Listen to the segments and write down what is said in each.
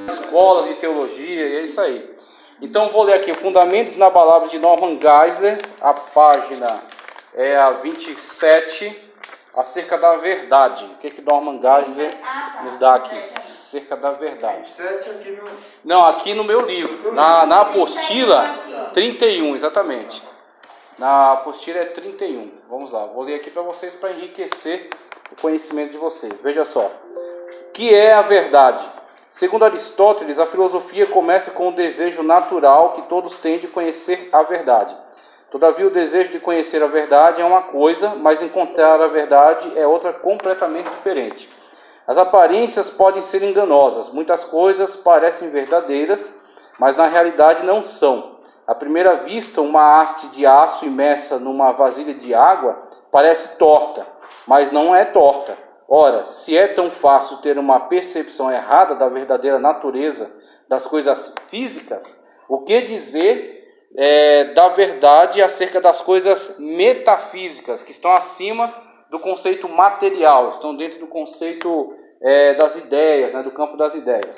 escolas de teologia, e é isso aí. Então vou ler aqui, Fundamentos Inabaláveis de Norman Geisler, a página é a 27, acerca da verdade. O que Norman Geisler nos dá aqui? Acerca da verdade. 27 aqui no... Não, aqui no meu livro, na apostila 31, exatamente. Na apostila é 31. Vamos lá, vou ler aqui para vocês para enriquecer o conhecimento de vocês. Veja só. O que é a verdade? Segundo Aristóteles, a filosofia começa com o desejo natural que todos têm de conhecer a verdade. Todavia, o desejo de conhecer a verdade é uma coisa, mas encontrar a verdade é outra completamente diferente. As aparências podem ser enganosas. Muitas coisas parecem verdadeiras, mas na realidade não são. À primeira vista, uma haste de aço imersa numa vasilha de água parece torta, mas não é torta. Ora, se é tão fácil ter uma percepção errada da verdadeira natureza das coisas físicas, o que dizer da verdade acerca das coisas metafísicas, que estão acima do conceito material, estão dentro do conceito das ideias, do campo das ideias.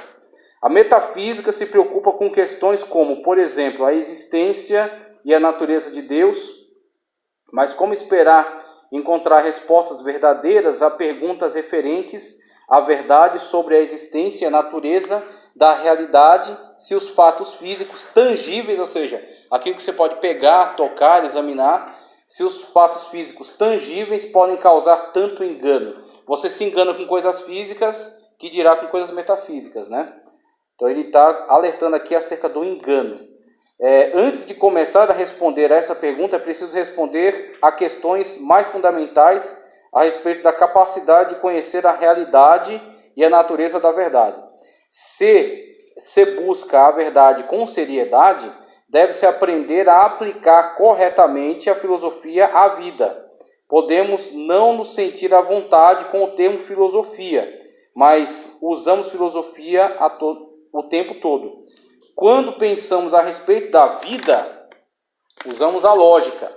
A metafísica se preocupa com questões como, por exemplo, a existência e a natureza de Deus, mas como esperar encontrar respostas verdadeiras a perguntas referentes à verdade sobre a existência e a natureza da realidade, se os fatos físicos tangíveis, ou seja, aquilo que você pode pegar, tocar, examinar, se os fatos físicos tangíveis podem causar tanto engano. Você se engana com coisas físicas, que dirá com coisas metafísicas, né? Então ele está alertando aqui acerca do engano. Antes de começar a responder a essa pergunta, é preciso responder a questões mais fundamentais a respeito da capacidade de conhecer a realidade e a natureza da verdade. Se busca a verdade com seriedade, deve-se aprender a aplicar corretamente a filosofia à vida. Podemos não nos sentir à vontade com o termo filosofia, mas usamos filosofia o tempo todo. Quando pensamos a respeito da vida, usamos a lógica.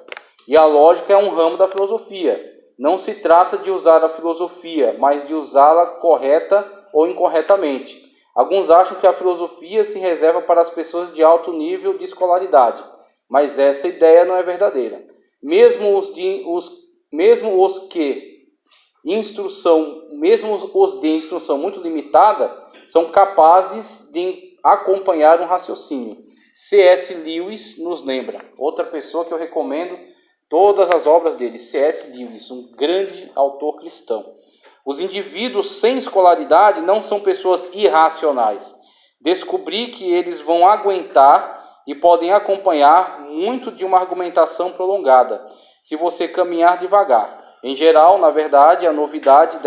E a lógica é um ramo da filosofia. Não se trata de usar a filosofia, mas de usá-la correta ou incorretamente. Alguns acham que a filosofia se reserva para as pessoas de alto nível de escolaridade, mas essa ideia não é verdadeira. Mesmo os de instrução muito limitada são capazes de acompanhar um raciocínio. C.S. Lewis nos lembra. Outra pessoa que eu recomendo todas as obras dele. C.S. Lewis, um grande autor cristão. Os indivíduos sem escolaridade não são pessoas irracionais. Descobri que eles vão aguentar e podem acompanhar muito de uma argumentação prolongada, se você caminhar devagar. Em geral, na verdade, a novidade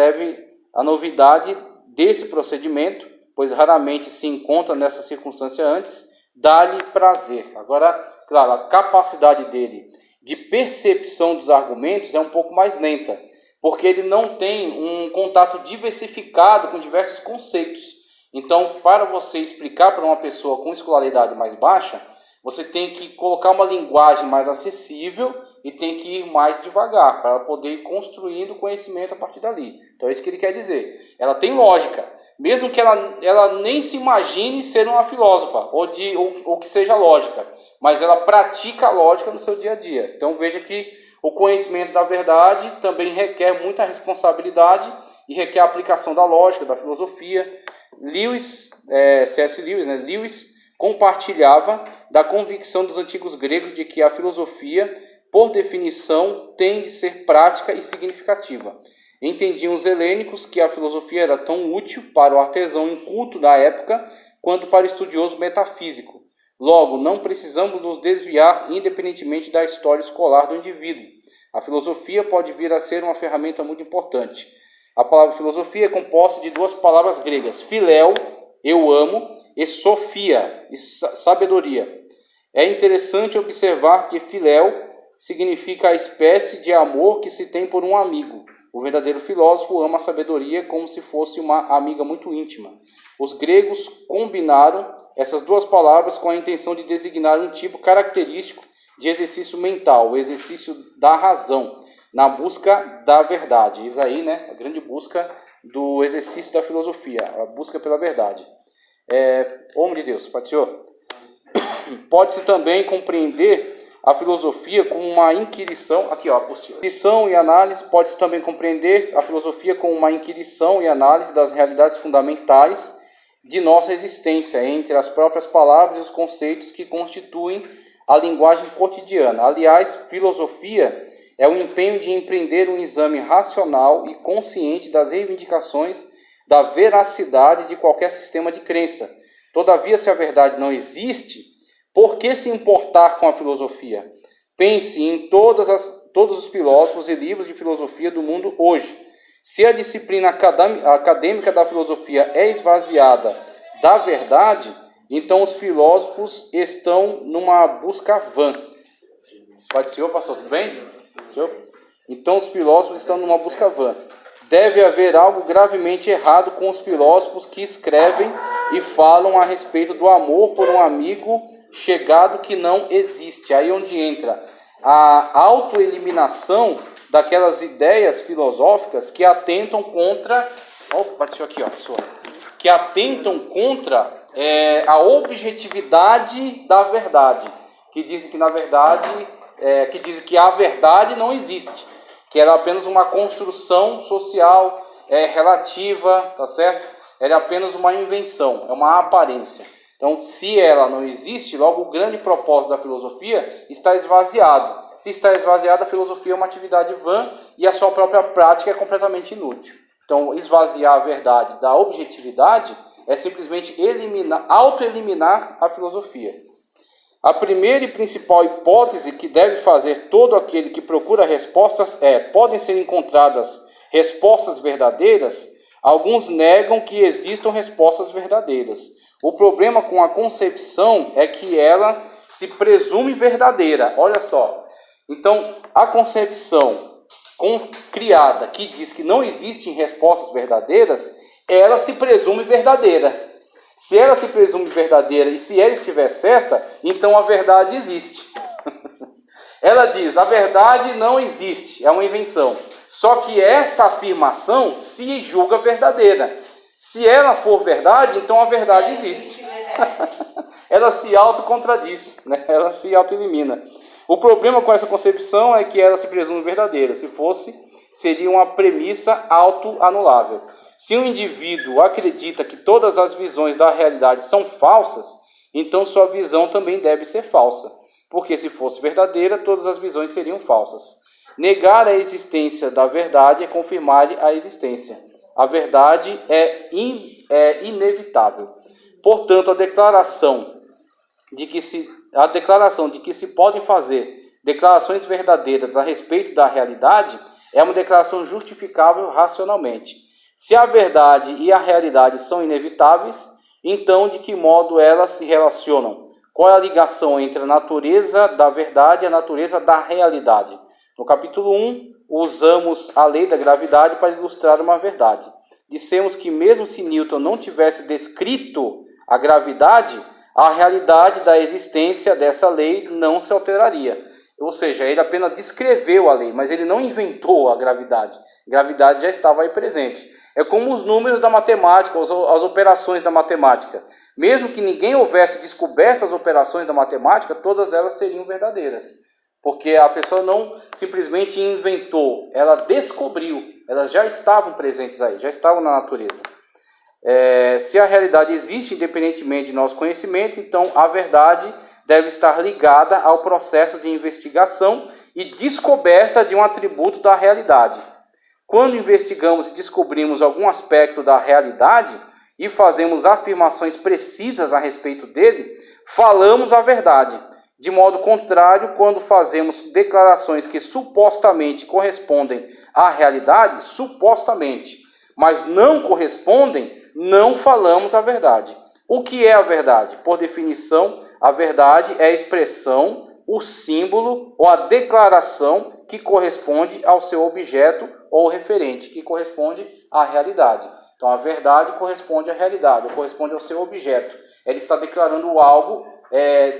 desse procedimento, pois raramente se encontra nessa circunstância antes, dá-lhe prazer. Agora, claro, a capacidade dele de percepção dos argumentos é um pouco mais lenta, porque ele não tem um contato diversificado com diversos conceitos. Então, para você explicar para uma pessoa com escolaridade mais baixa, você tem que colocar uma linguagem mais acessível e tem que ir mais devagar, para ela poder ir construindo conhecimento a partir dali. Então é isso que ele quer dizer. Ela tem lógica, mesmo que ela nem se imagine ser uma filósofa, ou que seja lógica, mas ela pratica a lógica no seu dia a dia. Então veja que o conhecimento da verdade também requer muita responsabilidade e requer a aplicação da lógica, da filosofia. C.S. Lewis, Lewis compartilhava da convicção dos antigos gregos de que a filosofia, por definição, tem de ser prática e significativa. Entendiam os helênicos que a filosofia era tão útil para o artesão inculto da época quanto para o estudioso metafísico. Logo, não precisamos nos desviar independentemente da história escolar do indivíduo. A filosofia pode vir a ser uma ferramenta muito importante. A palavra filosofia é composta de duas palavras gregas, philéu, eu amo, e sophia, sabedoria. É interessante observar que philéu significa a espécie de amor que se tem por um amigo. O verdadeiro filósofo ama a sabedoria como se fosse uma amiga muito íntima. Os gregos combinaram essas duas palavras com a intenção de designar um tipo característico de exercício mental, o exercício da razão, na busca da verdade. Isso aí, a grande busca do exercício da filosofia, a busca pela verdade. Homem de Deus, Pai do Senhor. Pode-se também compreender a filosofia como uma inquirição, aqui ó, inquirição e análise, pode-se também compreender a filosofia como uma inquirição e análise das realidades fundamentais de nossa existência, entre as próprias palavras e os conceitos que constituem a linguagem cotidiana. Aliás, filosofia é o empenho de empreender um exame racional e consciente das reivindicações da veracidade de qualquer sistema de crença. Todavia, se a verdade não existe, por que se importar com a filosofia? Pense em todos os filósofos e livros de filosofia do mundo hoje. Se a disciplina acadêmica da filosofia é esvaziada da verdade, então os filósofos estão numa busca vã. Pode ser, pastor, tudo bem? Senhor? Então os filósofos estão numa busca vã. Deve haver algo gravemente errado com os filósofos que escrevem e falam a respeito do amor por um amigo chegado que não existe. Aí onde entra a autoeliminação daquelas ideias filosóficas que atentam contra... que atentam contra a objetividade da verdade. Que dizem que, na verdade, que dizem que a verdade não existe. Que era apenas uma construção social relativa, tá certo? Ela é apenas uma invenção, é uma aparência. Então, se ela não existe, logo o grande propósito da filosofia está esvaziado. Se está esvaziado, a filosofia é uma atividade vã e a sua própria prática é completamente inútil. Então, esvaziar a verdade da objetividade é simplesmente autoeliminar a filosofia. A primeira e principal hipótese que deve fazer todo aquele que procura respostas podem ser encontradas respostas verdadeiras? Alguns negam que existam respostas verdadeiras. O problema com a concepção é que ela se presume verdadeira. Olha só. Então, a concepção criada que diz que não existem respostas verdadeiras, ela se presume verdadeira. Se ela se presume verdadeira e se ela estiver certa, então a verdade existe. Ela diz, a verdade não existe, é uma invenção. Só que esta afirmação se julga verdadeira. Se ela for verdade, então a verdade existe. Ela se autocontradiz, né? Ela se autoelimina. O problema com essa concepção é que ela se presume verdadeira. Se fosse, seria uma premissa autoanulável. Se um indivíduo acredita que todas as visões da realidade são falsas, então sua visão também deve ser falsa. Porque se fosse verdadeira, todas as visões seriam falsas. Negar a existência da verdade é confirmar-lhe a existência. A verdade é inevitável. Portanto, a declaração de que se podem fazer declarações verdadeiras a respeito da realidade é uma declaração justificável racionalmente. Se a verdade e a realidade são inevitáveis, então de que modo elas se relacionam? Qual é a ligação entre a natureza da verdade e a natureza da realidade? No capítulo 1, usamos a lei da gravidade para ilustrar uma verdade. Dissemos que mesmo se Newton não tivesse descrito a gravidade, a realidade da existência dessa lei não se alteraria. Ou seja, ele apenas descreveu a lei, mas ele não inventou a gravidade. A gravidade já estava aí presente. É como os números da matemática, as operações da matemática. Mesmo que ninguém houvesse descoberto as operações da matemática, todas elas seriam verdadeiras. Porque a pessoa não simplesmente inventou, ela descobriu. Elas já estavam presentes aí, já estavam na natureza. Se a realidade existe independentemente de nosso conhecimento, então a verdade deve estar ligada ao processo de investigação e descoberta de um atributo da realidade. Quando investigamos e descobrimos algum aspecto da realidade e fazemos afirmações precisas a respeito dele, falamos a verdade. De modo contrário, quando fazemos declarações que supostamente correspondem à realidade, supostamente, mas não correspondem, não falamos a verdade. O que é a verdade? Por definição, a verdade é a expressão, o símbolo ou a declaração que corresponde ao seu objeto ou referente, que corresponde à realidade. Então, a verdade corresponde à realidade, ou corresponde ao seu objeto. Ele está declarando algo,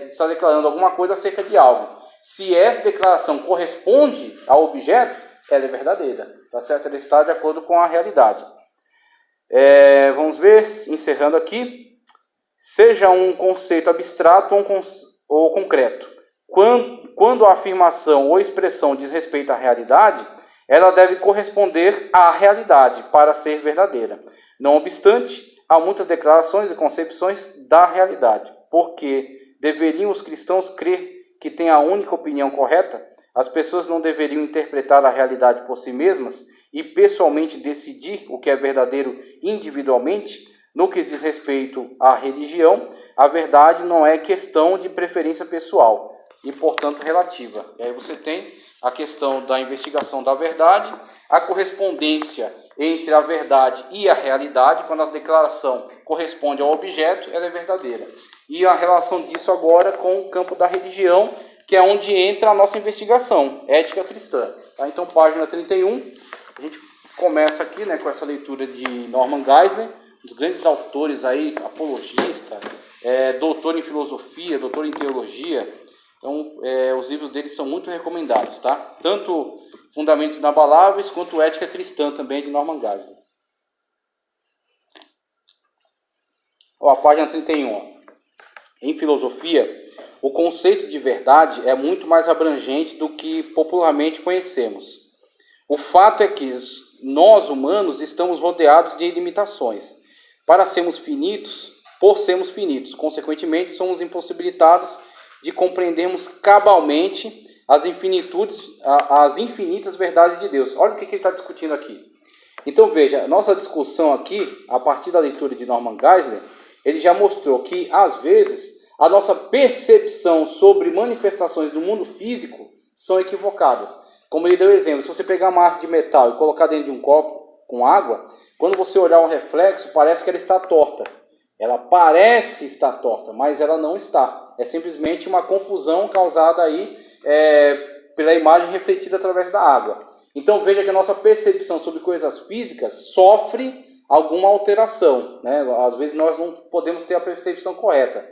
está declarando alguma coisa acerca de algo. Se essa declaração corresponde ao objeto, ela é verdadeira, tá certo? Ela está de acordo com a realidade. Vamos ver, encerrando aqui. seja um conceito abstrato ou concreto. Quando a afirmação ou expressão diz respeito à realidade, ela deve corresponder à realidade para ser verdadeira. Não obstante, há muitas declarações e concepções da realidade, porque deveriam os cristãos crer que têm a única opinião correta? As pessoas não deveriam interpretar a realidade por si mesmas e pessoalmente decidir o que é verdadeiro individualmente? No que diz respeito à religião, a verdade não é questão de preferência pessoal e, portanto, relativa. E aí você tem a questão da investigação da verdade, a correspondência entre a verdade e a realidade. Quando a declaração corresponde ao objeto, ela é verdadeira. E a relação disso agora com o campo da religião, que é onde entra a nossa investigação, ética cristã. Tá? Então, página 31, a gente começa aqui, né, com essa leitura de Norman Geisler, um dos grandes autores aí, apologista, doutor em filosofia, doutor em teologia. Então, os livros dele são muito recomendados, tá? Tanto Fundamentos Inabaláveis quanto Ética Cristã também, de Norman Geisler. Ó, a página 31. Ó. Em filosofia, o conceito de verdade é muito mais abrangente do que popularmente conhecemos. O fato é que nós, humanos, estamos rodeados de limitações. Por sermos finitos, consequentemente, somos impossibilitados de compreendermos cabalmente as infinitas verdades de Deus. Olha o que ele está discutindo aqui. Então veja, nossa discussão aqui, a partir da leitura de Norman Geisler, ele já mostrou que, às vezes, a nossa percepção sobre manifestações do mundo físico são equivocadas. Como ele deu exemplo, se você pegar uma massa de metal e colocar dentro de um copo com água, quando você olhar o reflexo, parece que ela está torta. Ela parece estar torta, mas ela não está. É simplesmente uma confusão causada aí pela imagem refletida através da água. Então veja que a nossa percepção sobre coisas físicas sofre alguma alteração, né? Às vezes nós não podemos ter a percepção correta.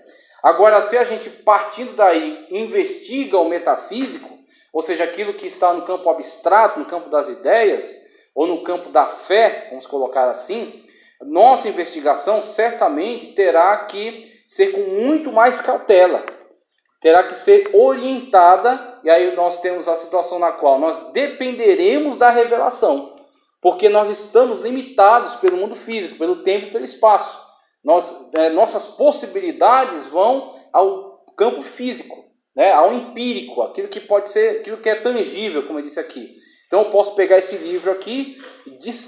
Agora, se a gente, partindo daí, investiga o metafísico, ou seja, aquilo que está no campo abstrato, no campo das ideias, ou no campo da fé, vamos colocar assim, nossa investigação certamente terá que ser com muito mais cautela, terá que ser orientada, e aí nós temos a situação na qual nós dependeremos da revelação, porque nós estamos limitados pelo mundo físico, pelo tempo e pelo espaço. Nossas possibilidades vão ao campo físico, né, ao empírico, aquilo que pode ser, aquilo que é tangível, como eu disse aqui. Então eu posso pegar esse livro aqui,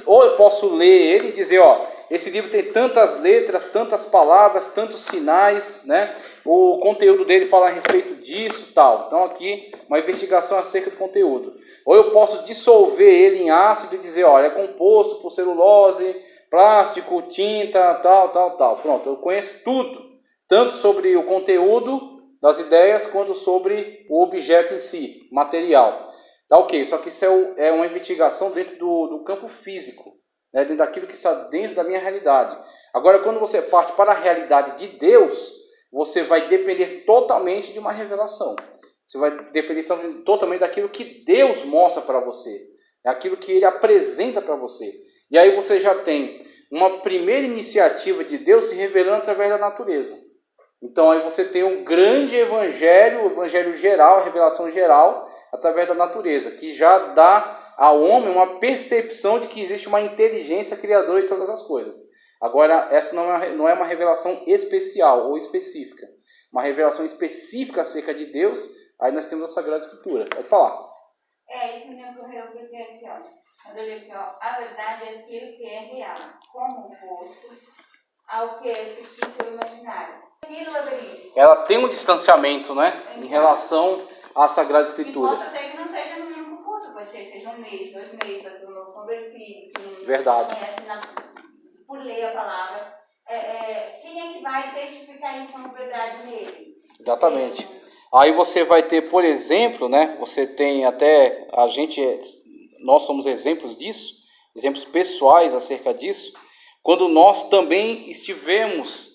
ou eu posso ler ele e dizer, ó, esse livro tem tantas letras, tantas palavras, tantos sinais, né? O conteúdo dele fala a respeito disso, tal. Então aqui uma investigação acerca do conteúdo. Ou eu posso dissolver ele em ácido e dizer, olha, é composto por celulose, plástico, tinta, tal. Pronto, eu conheço tudo, tanto sobre o conteúdo das ideias quanto sobre o objeto em si, material. Tá ok, só que isso é uma investigação dentro do campo físico, né? Dentro daquilo que está dentro da minha realidade. Agora, quando você parte para a realidade de Deus, você vai depender totalmente de uma revelação. Você vai depender totalmente daquilo que Deus mostra para você, daquilo que Ele apresenta para você. E aí você já tem uma primeira iniciativa de Deus se revelando através da natureza. Então aí você tem um grande evangelho, o evangelho geral, a revelação geral, através da natureza, que já dá ao homem uma percepção de que existe uma inteligência criadora de todas as coisas. Agora, essa não é uma revelação especial ou específica. Uma revelação específica acerca de Deus, aí nós temos a Sagrada Escritura. Pode falar. Isso me ocorreu porque aqui, ó, quando eu li aqui, ó, a verdade é aquilo que é real, como oposto ao que é fictício ou imaginário. Ela tem um distanciamento, né, em relação à Sagrada Escritura. E pode ser que não seja no mesmo culto, pode ser que seja 1 mês, 2 meses, pode ser um novo convertido, que Verdade. não conhece por ler a palavra. Quem é que vai testificar isso como verdade nele? Exatamente. Aí você vai ter, por exemplo, né, você tem até, nós somos exemplos disso, exemplos pessoais acerca disso, quando nós também estivemos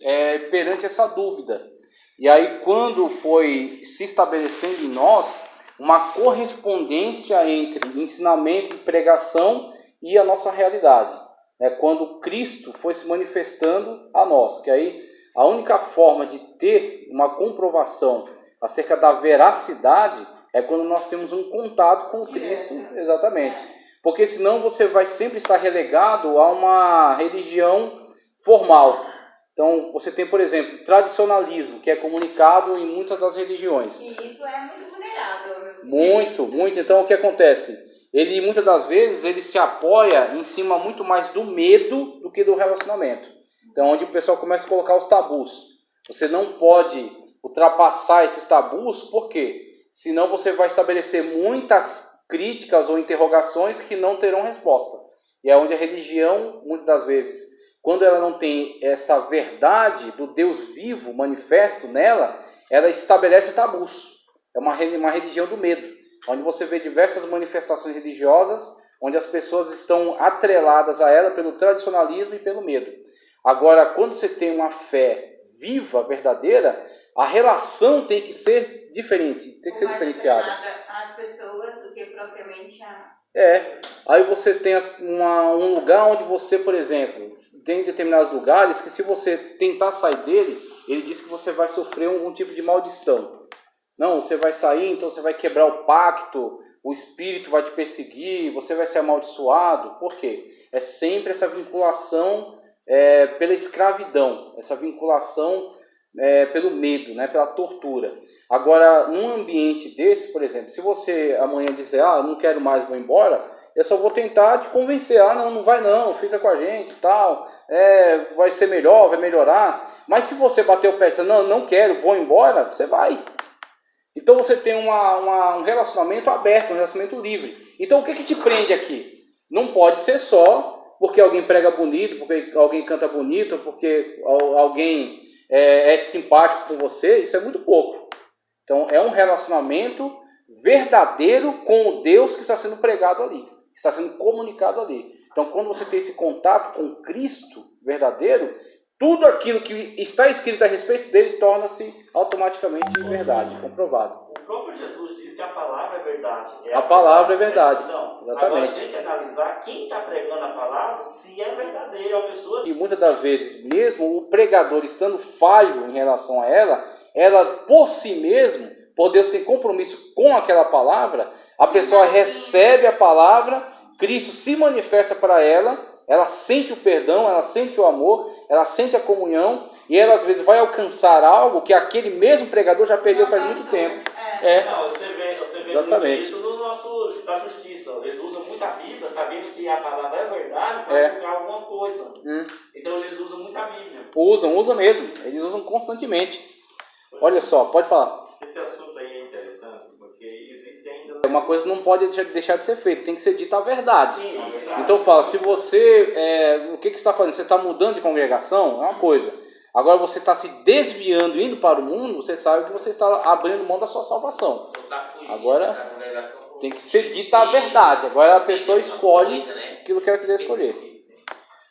perante essa dúvida. E aí quando foi se estabelecendo em nós uma correspondência entre ensinamento e pregação e a nossa realidade. Quando Cristo foi se manifestando a nós, que aí a única forma de ter uma comprovação acerca da veracidade é quando nós temos um contato com Cristo, exatamente. Porque senão você vai sempre estar relegado a uma religião formal. Então, você tem, por exemplo, tradicionalismo, que é comunicado em muitas das religiões. E isso é muito vulnerável. Muito, muito. Então, o que acontece? Ele, muitas das vezes, ele se apoia em cima muito mais do medo do que do relacionamento. Então, onde o pessoal começa a colocar os tabus. Você não pode ultrapassar esses tabus, por quê? Senão você vai estabelecer muitas críticas ou interrogações que não terão resposta. E é onde a religião, muitas das vezes, quando ela não tem essa verdade do Deus vivo manifesto nela, ela estabelece tabus. É uma religião do medo, onde você vê diversas manifestações religiosas, onde as pessoas estão atreladas a ela pelo tradicionalismo e pelo medo. Agora, quando você tem uma fé viva, verdadeira, a relação tem que ser diferente, tem que ser diferenciada. As pessoas do que propriamente a... Aí você tem um lugar onde você, por exemplo, tem determinados lugares que se você tentar sair dele, ele diz que você vai sofrer algum tipo de maldição. Não, você vai sair, então você vai quebrar o pacto, o espírito vai te perseguir, você vai ser amaldiçoado. Por quê? É sempre essa vinculação pela escravidão, essa vinculação pelo medo, né, pela tortura. Agora, num ambiente desse, por exemplo, se você amanhã dizer, não quero mais, vou embora, eu só vou tentar te convencer, não vai não, fica com a gente e tal, vai ser melhor, vai melhorar. Mas se você bater o pé e dizer, não quero, vou embora, você vai. Então você tem um relacionamento aberto, um relacionamento livre. Então o que te prende aqui? Não pode ser só porque alguém prega bonito, porque alguém canta bonito, porque alguém é simpático com você, isso é muito pouco. Então é um relacionamento verdadeiro com o Deus que está sendo pregado ali, que está sendo comunicado ali. Então quando você tem esse contato com Cristo verdadeiro, tudo aquilo que está escrito a respeito dele torna-se automaticamente verdade, comprovado. O próprio Jesus diz que a palavra é verdade. A palavra é verdade. Não, exatamente. Agora tem que analisar quem está pregando a palavra, se é verdadeiro, a pessoa... E muitas das vezes, mesmo o pregador estando falho em relação a ela por si mesmo, por Deus ter compromisso com aquela palavra, a pessoa recebe a palavra, Cristo se manifesta para ela sente o perdão, ela sente o amor, ela sente a comunhão, e ela às vezes vai alcançar algo que aquele mesmo pregador já perdeu faz muito tempo. Não, você vê exatamente. Isso da justiça. Eles usam muito a Bíblia, sabendo que a palavra é verdade, para julgar alguma coisa. Então eles usam muito a Bíblia. Usam mesmo, eles usam constantemente. Olha só, pode falar. Esse assunto aí é interessante, porque existe ainda... Uma coisa não pode deixar de ser feita, tem que ser dita a verdade. Sim, a verdade. Então fala, se você, o que você está fazendo? Você está mudando de congregação? É uma coisa. Agora você está se desviando, indo para o mundo, você sabe que você está abrindo mão da sua salvação. Agora tem que ser dita a verdade. Agora a pessoa escolhe aquilo que ela quiser escolher.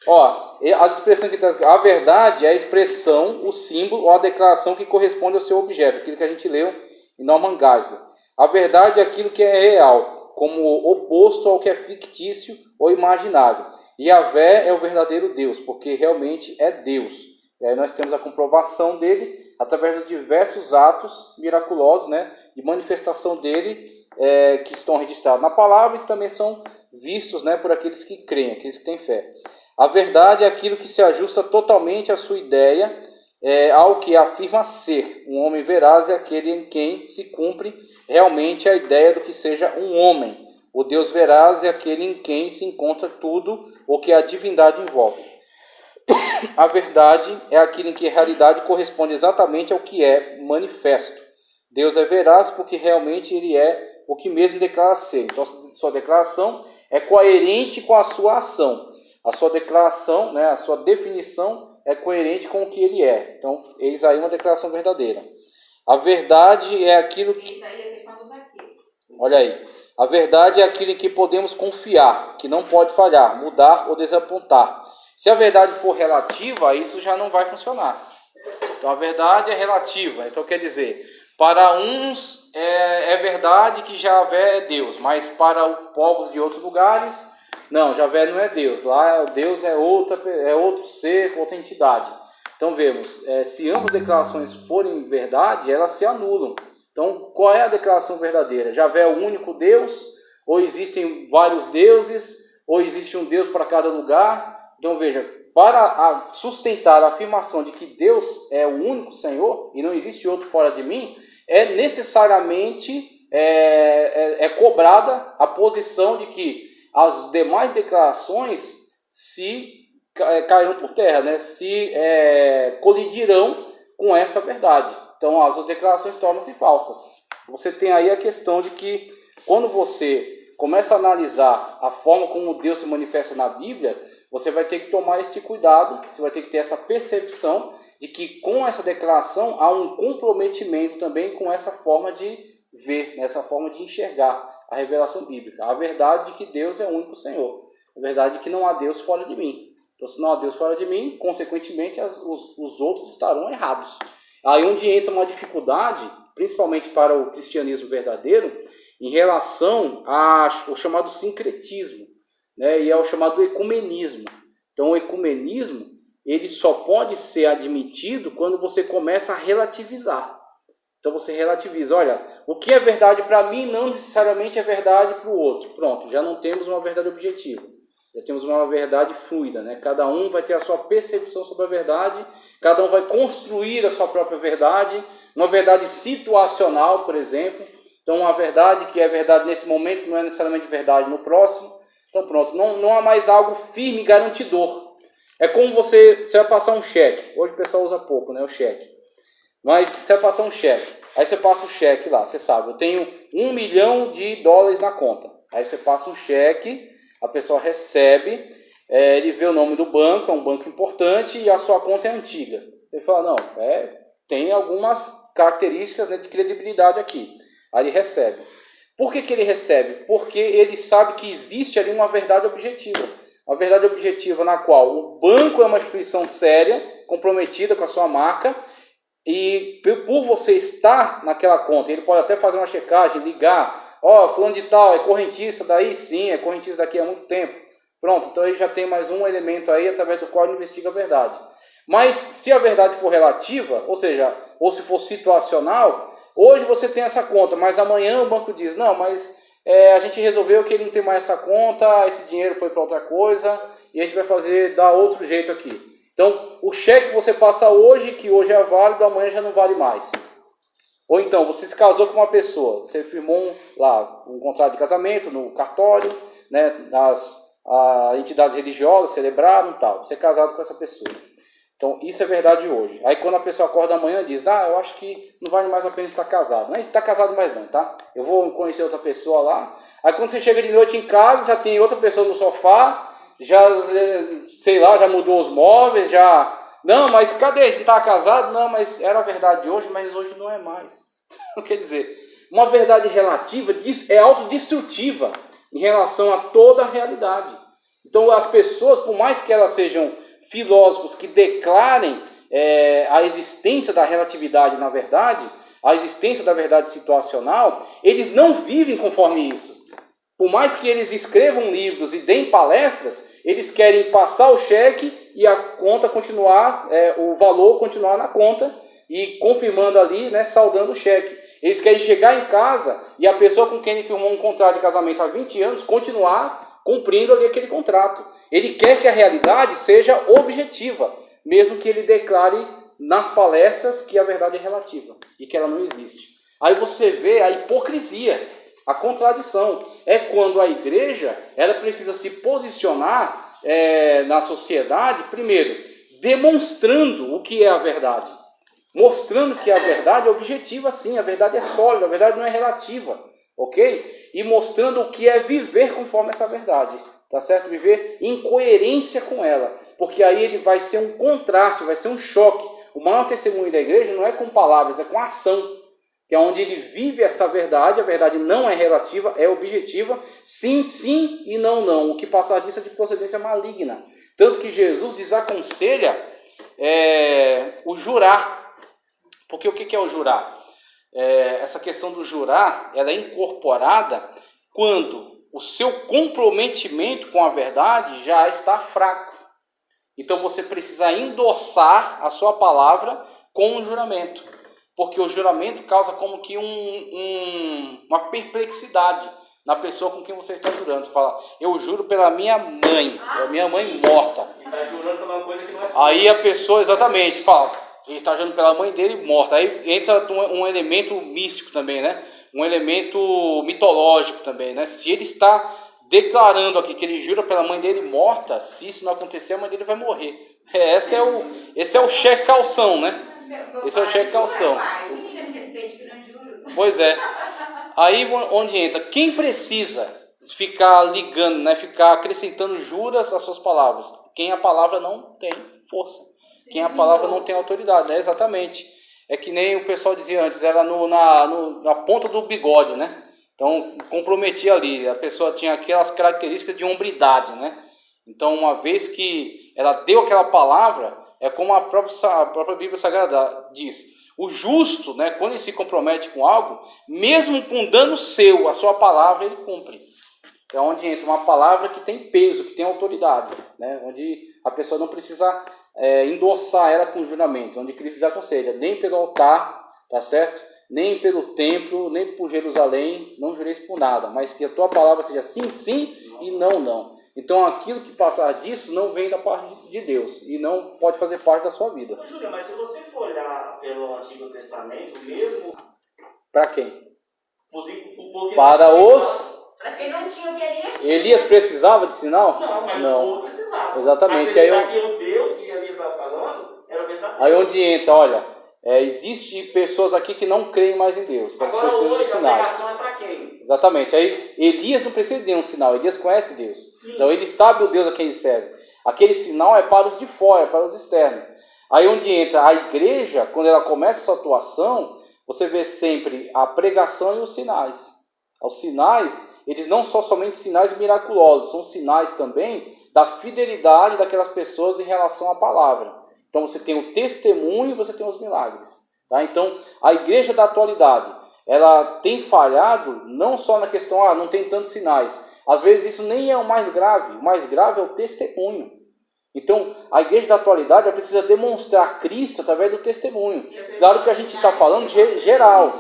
Ó, as expressões que a verdade é a expressão, o símbolo ou a declaração que corresponde ao seu objeto, aquilo que a gente leu em Norman Geisler. A verdade é aquilo que é real, como oposto ao que é fictício ou imaginário. E Yahvé é o verdadeiro Deus, porque realmente é Deus. E aí nós temos a comprovação dele através de diversos atos miraculosos, né, de manifestação dele, que estão registrados na palavra e que também são vistos, né, por aqueles que creem, aqueles que têm fé. A verdade é aquilo que se ajusta totalmente à sua ideia, ao que afirma ser. Um homem veraz é aquele em quem se cumpre realmente a ideia do que seja um homem. O Deus veraz é aquele em quem se encontra tudo o que a divindade envolve. A verdade é aquilo em que a realidade corresponde exatamente ao que é manifesto. Deus é veraz porque realmente ele é o que mesmo declara ser. Então, sua declaração é coerente com a sua ação. A sua declaração, né, a sua definição é coerente com o que ele é. Então, eis aí uma declaração verdadeira. A verdade é aquilo que... Isso aí é questão dos arquivos. Olha aí. A verdade é aquilo em que podemos confiar, que não pode falhar, mudar ou desapontar. Se a verdade for relativa, isso já não vai funcionar. Então, a verdade é relativa. Então, quer dizer, para uns é verdade que Yahvé é Deus, mas para os povos de outros lugares, não, Yahvé não é Deus. Lá Deus é outro ser, outra entidade. Então vemos, se ambas declarações forem verdade, elas se anulam. Então qual é a declaração verdadeira? Javé é o único Deus? Ou existem vários deuses? Ou existe um Deus para cada lugar? Então veja, para sustentar a afirmação de que Deus é o único Senhor e não existe outro fora de mim, necessariamente cobrada a posição de que as demais declarações se cairão por terra, né? Se colidirão com esta verdade. Então as declarações tornam-se falsas. Você tem aí a questão de que quando você começa a analisar a forma como Deus se manifesta na Bíblia, você vai ter que tomar esse cuidado, você vai ter que ter essa percepção de que com essa declaração há um comprometimento também com essa forma de ver, essa forma de enxergar a revelação bíblica. A verdade de que Deus é o único Senhor. A verdade de que não há Deus fora de mim. Então, se não há Deus fora de mim, consequentemente, os outros estarão errados. Aí onde entra uma dificuldade, principalmente para o cristianismo verdadeiro, em relação ao chamado sincretismo, né, e ao chamado ecumenismo. Então, o ecumenismo ele só pode ser admitido quando você começa a relativizar. Então, você relativiza. Olha, o que é verdade para mim não necessariamente é verdade para o outro. Pronto, já não temos uma verdade objetiva. Já temos uma verdade fluida, né? Cada um vai ter a sua percepção sobre a verdade, cada um vai construir a sua própria verdade, uma verdade situacional, por exemplo. Então, uma verdade que é verdade nesse momento não é necessariamente verdade no próximo. Então, pronto, não há mais algo firme e garantidor. É como você vai passar um cheque. Hoje o pessoal usa pouco, né, o cheque. Mas você vai passar um cheque. Aí você passa o cheque lá, você sabe, eu tenho $1 milhão na conta. Aí você passa um cheque, a pessoa recebe, ele vê o nome do banco, é um banco importante e a sua conta é antiga. Ele fala, não, tem algumas características, né, de credibilidade aqui. Aí ele recebe. Por que ele recebe? Porque ele sabe que existe ali uma verdade objetiva. Uma verdade objetiva na qual o banco é uma instituição séria, comprometida com a sua marca, e por você estar naquela conta, ele pode até fazer uma checagem, ligar, fulano de tal, é correntista daí? Sim, é correntista daqui há muito tempo. Pronto, então ele já tem mais um elemento aí através do qual ele investiga a verdade. Mas se a verdade for relativa, ou seja, ou se for situacional, hoje você tem essa conta, mas amanhã o banco diz, não, mas a gente resolveu que ele não tem mais essa conta, esse dinheiro foi para outra coisa, e a gente vai dar outro jeito aqui. Então, o cheque que você passa hoje, que hoje é válido, amanhã já não vale mais. Ou então, você se casou com uma pessoa, você firmou um contrato de casamento no cartório, né, as entidades religiosas celebraram e tal, você é casado com essa pessoa. Então, isso é verdade hoje. Aí, quando a pessoa acorda amanhã, diz, eu acho que não vale mais a pena estar casado. Não é estar casado mais não, tá? Eu vou conhecer outra pessoa lá. Aí, quando você chega de noite em casa, já tem outra pessoa no sofá, já mudou os móveis, não, mas cadê? A gente não estava casado? Não, mas era a verdade hoje, mas hoje não é mais. Quer dizer, uma verdade relativa é autodestrutiva em relação a toda a realidade. Então, as pessoas, por mais que elas sejam filósofos que declarem a existência da relatividade na verdade, a existência da verdade situacional, eles não vivem conforme isso. Por mais que eles escrevam livros e deem palestras, eles querem passar o cheque e a conta continuar, o valor continuar na conta e confirmando ali, né, saldando o cheque. Eles querem chegar em casa e a pessoa com quem ele firmou um contrato de casamento há 20 anos continuar cumprindo ali aquele contrato. Ele quer que a realidade seja objetiva, mesmo que ele declare nas palestras que a verdade é relativa e que ela não existe. Aí você vê a hipocrisia, a contradição. É quando a igreja ela precisa se posicionar na sociedade, primeiro, demonstrando o que é a verdade. Mostrando que a verdade é objetiva, sim, a verdade é sólida, a verdade não é relativa, ok? E mostrando o que é viver conforme essa verdade, tá certo? Viver em coerência com ela, porque aí ele vai ser um contraste, vai ser um choque. O maior testemunho da igreja não é com palavras, é com ação, que é onde ele vive essa verdade. A verdade não é relativa, é objetiva, sim, sim e não, não. O que passar disso é de procedência maligna. Tanto que Jesus desaconselha o jurar. Porque o que é o jurar? Essa questão do jurar, ela é incorporada quando o seu comprometimento com a verdade já está fraco. Então você precisa endossar a sua palavra com um juramento. Porque o juramento causa como que uma perplexidade na pessoa com quem você está jurando. Você fala, eu juro pela minha mãe morta. E está jurando por uma coisa que não é sua. Aí a pessoa, exatamente, fala, ele está jurando pela mãe dele morta. Aí entra um elemento místico também, né? Um elemento mitológico também, né? Se ele está declarando aqui que ele jura pela mãe dele morta, se isso não acontecer, a mãe dele vai morrer. Esse é o cheque calção, né? Esse é o cheque calção. Pois é. Aí onde entra, quem precisa ficar ligando, né? Ficar acrescentando juras às suas palavras? Quem a palavra não tem força. Quem a palavra não tem autoridade, né? Exatamente. É que nem o pessoal dizia antes, era na ponta do bigode, né? Então, comprometia ali, a pessoa tinha aquelas características de hombridade, né? Então, uma vez que ela deu aquela palavra, é como a própria Bíblia Sagrada diz, o justo, né, quando ele se compromete com algo, mesmo com dano seu, a sua palavra ele cumpre. É onde entra uma palavra que tem peso, que tem autoridade, né? Onde a pessoa não precisa endossar ela com juramento, onde Cristo aconselha, nem pelo altar, tá certo? Nem pelo templo, nem por Jerusalém, não jureis por nada, mas que a tua palavra seja sim, sim e não, não. Então aquilo que passar disso não vem da parte de Deus e não pode fazer parte da sua vida. Júlio, mas se você for olhar pelo Antigo Testamento, mesmo... Para quem? Para quem não tinha o que Elias tinha. Elias precisava de sinal? Não, mas não. o povo precisava. Exatamente. Aí o Deus que Elias estava falando era verdadeiro. Aí onde entra, olha... existe pessoas aqui que não creem mais em Deus, que agora precisam de hoje sinais. a pregação é para quem? Exatamente. Aí Elias não precisa de nenhum sinal, Elias conhece Deus. Sim. Então ele sabe o Deus a quem ele serve. Aquele sinal é para os de fora, para os externos. Aí onde entra a igreja, quando ela começa a sua atuação, você vê sempre a pregação e os sinais. Os sinais, eles não são somente sinais miraculosos, são sinais também da fidelidade daquelas pessoas em relação à palavra. Então você tem o testemunho e você tem os milagres. Tá? Então a igreja da atualidade, ela tem falhado não só na questão, não tem tantos sinais. Às vezes isso nem é o mais grave é o testemunho. Então a igreja da atualidade ela precisa demonstrar Cristo através do testemunho. Claro que a gente está falando geral.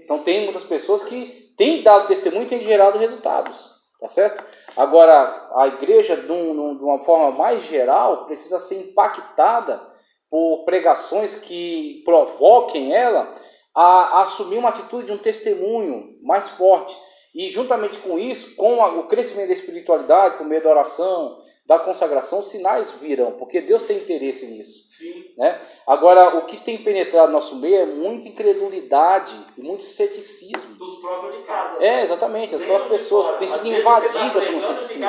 Então tem muitas pessoas que têm dado testemunho e têm gerado resultados. Tá certo? Agora, a igreja, de uma forma mais geral, precisa ser impactada por pregações que provoquem ela a assumir uma atitude de um testemunho mais forte. E, juntamente com isso, com o crescimento da espiritualidade, por meio da oração, da consagração, os sinais virão, porque Deus tem interesse nisso. Sim. Né? Agora, o que tem penetrado no nosso meio é muita incredulidade e muito ceticismo. Dos próprios de casa. Exatamente, as próprias pessoas têm sido invadidas pelo ceticismo.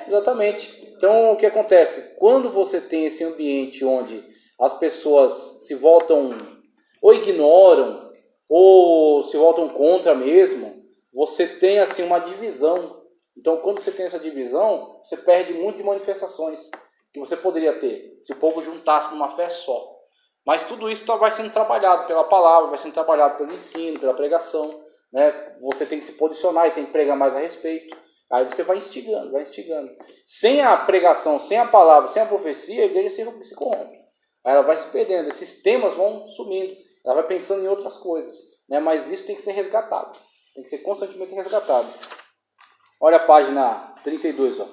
Exatamente. Então, o que acontece? Quando você tem esse ambiente onde as pessoas se voltam ou ignoram ou se voltam contra mesmo, você tem assim uma divisão. Então, quando você tem essa divisão, você perde muito de manifestações que você poderia ter se o povo juntasse numa fé só. Mas tudo isso vai sendo trabalhado pela palavra, vai sendo trabalhado pelo ensino, pela pregação, né? Você tem que se posicionar e tem que pregar mais a respeito. Aí você vai instigando, vai instigando. Sem a pregação, sem a palavra, sem a profecia, a igreja se corrompe. Aí ela vai se perdendo, esses temas vão sumindo. Ela vai pensando em outras coisas, né? Mas isso tem que ser resgatado. Tem que ser constantemente resgatado. Olha a página 32, ó.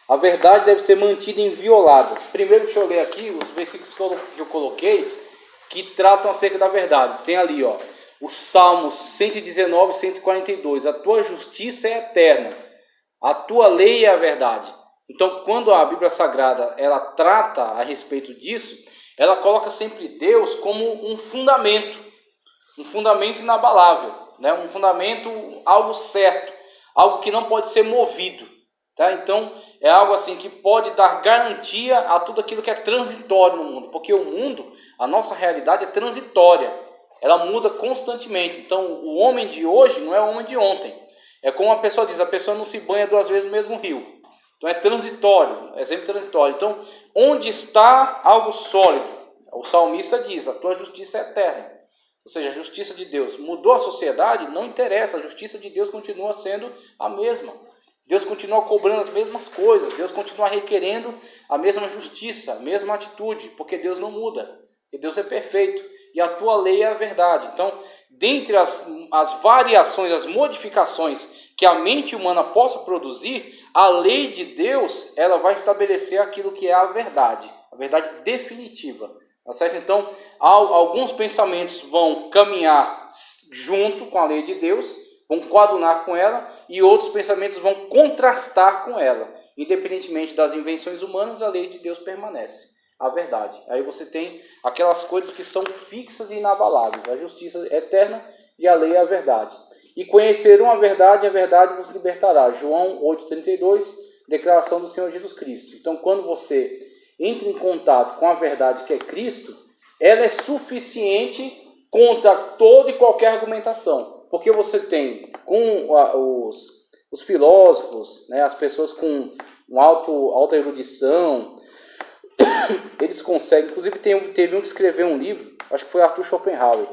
A verdade deve ser mantida inviolada. Primeiro, deixa eu ler aqui os versículos que eu coloquei, que tratam acerca da verdade. Tem ali, ó, os Salmos 119 e 142. A tua justiça é eterna, a tua lei é a verdade. Então, quando a Bíblia Sagrada ela trata a respeito disso, ela coloca sempre Deus como um fundamento inabalável, né? Um fundamento, algo certo, algo que não pode ser movido. Tá? Então, é algo assim que pode dar garantia a tudo aquilo que é transitório no mundo. Porque o mundo, a nossa realidade é transitória. Ela muda constantemente. Então, o homem de hoje não é o homem de ontem. É como a pessoa diz, a pessoa não se banha 2 vezes no mesmo rio. Então, é transitório, é sempre transitório. Então, onde está algo sólido? O salmista diz, a tua justiça é eterna. Ou seja, a justiça de Deus mudou a sociedade, não interessa. A justiça de Deus continua sendo a mesma. Deus continua cobrando as mesmas coisas, Deus continua requerendo a mesma justiça, a mesma atitude, porque Deus não muda, porque Deus é perfeito e a tua lei é a verdade. Então, dentre as variações, as modificações que a mente humana possa produzir, a lei de Deus, ela vai estabelecer aquilo que é a verdade definitiva, tá certo? Então, alguns pensamentos vão caminhar junto com a lei de Deus, vão coadunar com ela, e outros pensamentos vão contrastar com ela. Independentemente das invenções humanas, a lei de Deus permanece, a verdade. Aí você tem aquelas coisas que são fixas e inabaláveis, a justiça eterna e a lei é a verdade. E conhecerão a verdade vos libertará. João 8,32, declaração do Senhor Jesus Cristo. Então, quando você entra em contato com a verdade que é Cristo, ela é suficiente contra toda e qualquer argumentação. Porque você tem com os filósofos, né, as pessoas com alta erudição, eles conseguem, inclusive teve um que escreveu um livro, acho que foi Arthur Schopenhauer,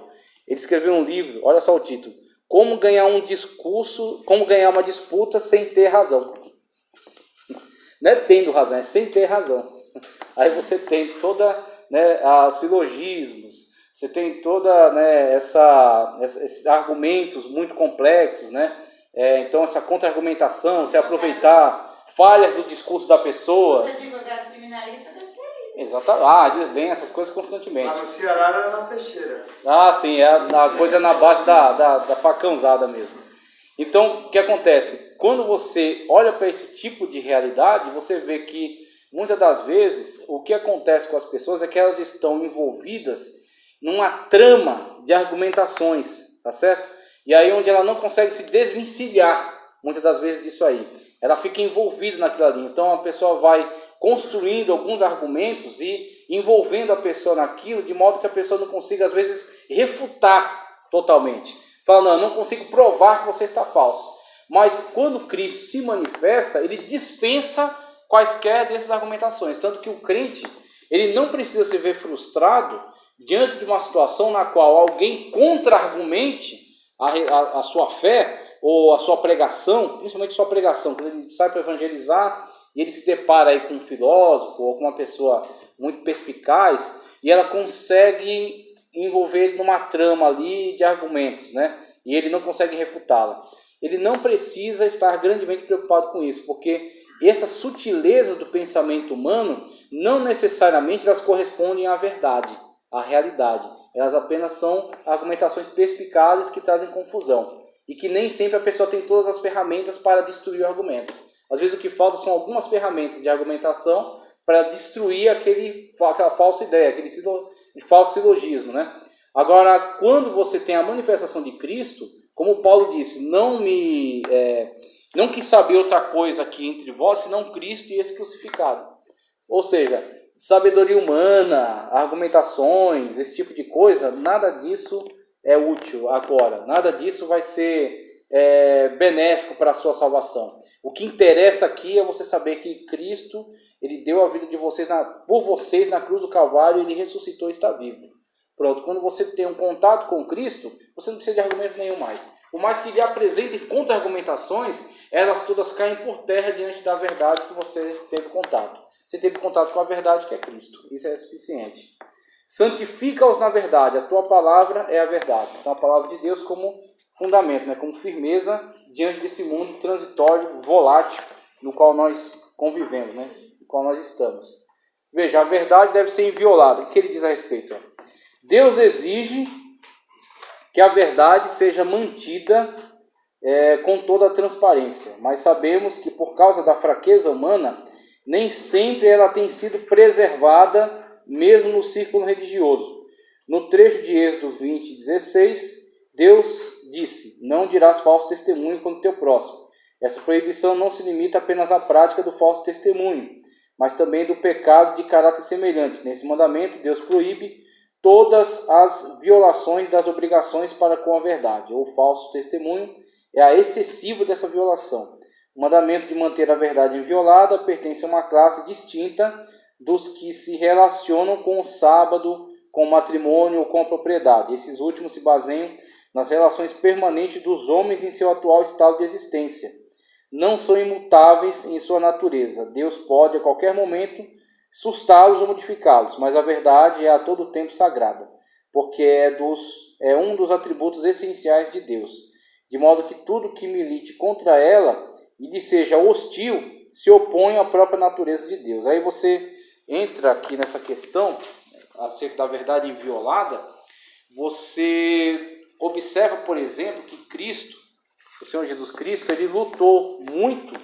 ele escreveu um livro, olha só o título, Como ganhar uma disputa sem ter razão. Não é tendo razão, é sem ter razão. Aí você tem toda, né, os silogismos, você tem toda, né, esses argumentos muito complexos, né? Então essa contra-argumentação, você aproveitar falhas do discurso da pessoa. Os advogados criminalistas devem ter isso. Exatamente. Eles leem essas coisas constantemente. Lá no Ceará era na peixeira. Sim, a coisa é na base da facãozada mesmo. Então, o que acontece? Quando você olha para esse tipo de realidade, você vê que muitas das vezes o que acontece com as pessoas é que elas estão envolvidas numa trama de argumentações, tá certo? E aí onde ela não consegue se desvencilhar, muitas das vezes, disso aí. Ela fica envolvida naquilo ali. Então a pessoa vai construindo alguns argumentos e envolvendo a pessoa naquilo, de modo que a pessoa não consiga, às vezes, refutar totalmente. Fala, não, eu não consigo provar que você está falso. Mas quando Cristo se manifesta, ele dispensa quaisquer dessas argumentações. Tanto que o crente, ele não precisa se ver frustrado diante de uma situação na qual alguém contra-argumente a sua fé ou a sua pregação, principalmente a sua pregação, quando ele sai para evangelizar e ele se depara aí com um filósofo ou com uma pessoa muito perspicaz e ela consegue envolver ele numa trama ali de argumentos, né? E ele não consegue refutá-la. Ele não precisa estar grandemente preocupado com isso, porque essas sutilezas do pensamento humano não necessariamente elas correspondem à verdade, à realidade. Elas apenas são argumentações perspicazes que trazem confusão e que nem sempre a pessoa tem todas as ferramentas para destruir o argumento. Às vezes o que falta são algumas ferramentas de argumentação para destruir aquela falsa ideia, aquele falso silogismo, né? Agora, quando você tem a manifestação de Cristo, como Paulo disse, não quis saber outra coisa aqui entre vós, senão Cristo e esse crucificado. Ou seja, sabedoria humana, argumentações, esse tipo de coisa, nada disso é útil agora. Nada disso vai ser benéfico para a sua salvação. O que interessa aqui é você saber que Cristo, ele deu a vida de vocês por vocês na cruz do Calvário, ele ressuscitou e está vivo. Pronto, quando você tem um contato com Cristo, você não precisa de argumento nenhum mais. Por mais que lhe apresentem contra-argumentações, elas todas caem por terra diante da verdade que você teve contato. Você teve contato com a verdade que é Cristo. Isso é suficiente. Santifica-os na verdade. A tua palavra é a verdade. Então a palavra de Deus como fundamento, né? Como firmeza diante desse mundo transitório, volátil, no qual nós convivemos, né? No qual nós estamos. Veja, a verdade deve ser inviolada. O que ele diz a respeito? Deus exige que a verdade seja mantida com toda a transparência. Mas sabemos que por causa da fraqueza humana, nem sempre ela tem sido preservada, mesmo no círculo religioso. No trecho de Êxodo 20:16, Deus disse, não dirás falso testemunho contra o teu próximo. Essa proibição não se limita apenas à prática do falso testemunho, mas também do pecado de caráter semelhante. Nesse mandamento, Deus proíbe todas as violações das obrigações para com a verdade. O falso testemunho é a excessiva dessa violação. O mandamento de manter a verdade inviolada pertence a uma classe distinta dos que se relacionam com o sábado, com o matrimônio ou com a propriedade. Esses últimos se baseiam nas relações permanentes dos homens em seu atual estado de existência. não são imutáveis em sua natureza. Deus pode a qualquer momento sustá-los ou modificá-los, mas a verdade é a todo tempo sagrada, porque é um dos atributos essenciais de Deus, de modo que tudo que milite contra ela e lhe seja hostil se opõe à própria natureza de Deus. Aí você entra aqui nessa questão acerca da verdade inviolada. Você observa, por exemplo, que Cristo, o Senhor Jesus Cristo, ele lutou muito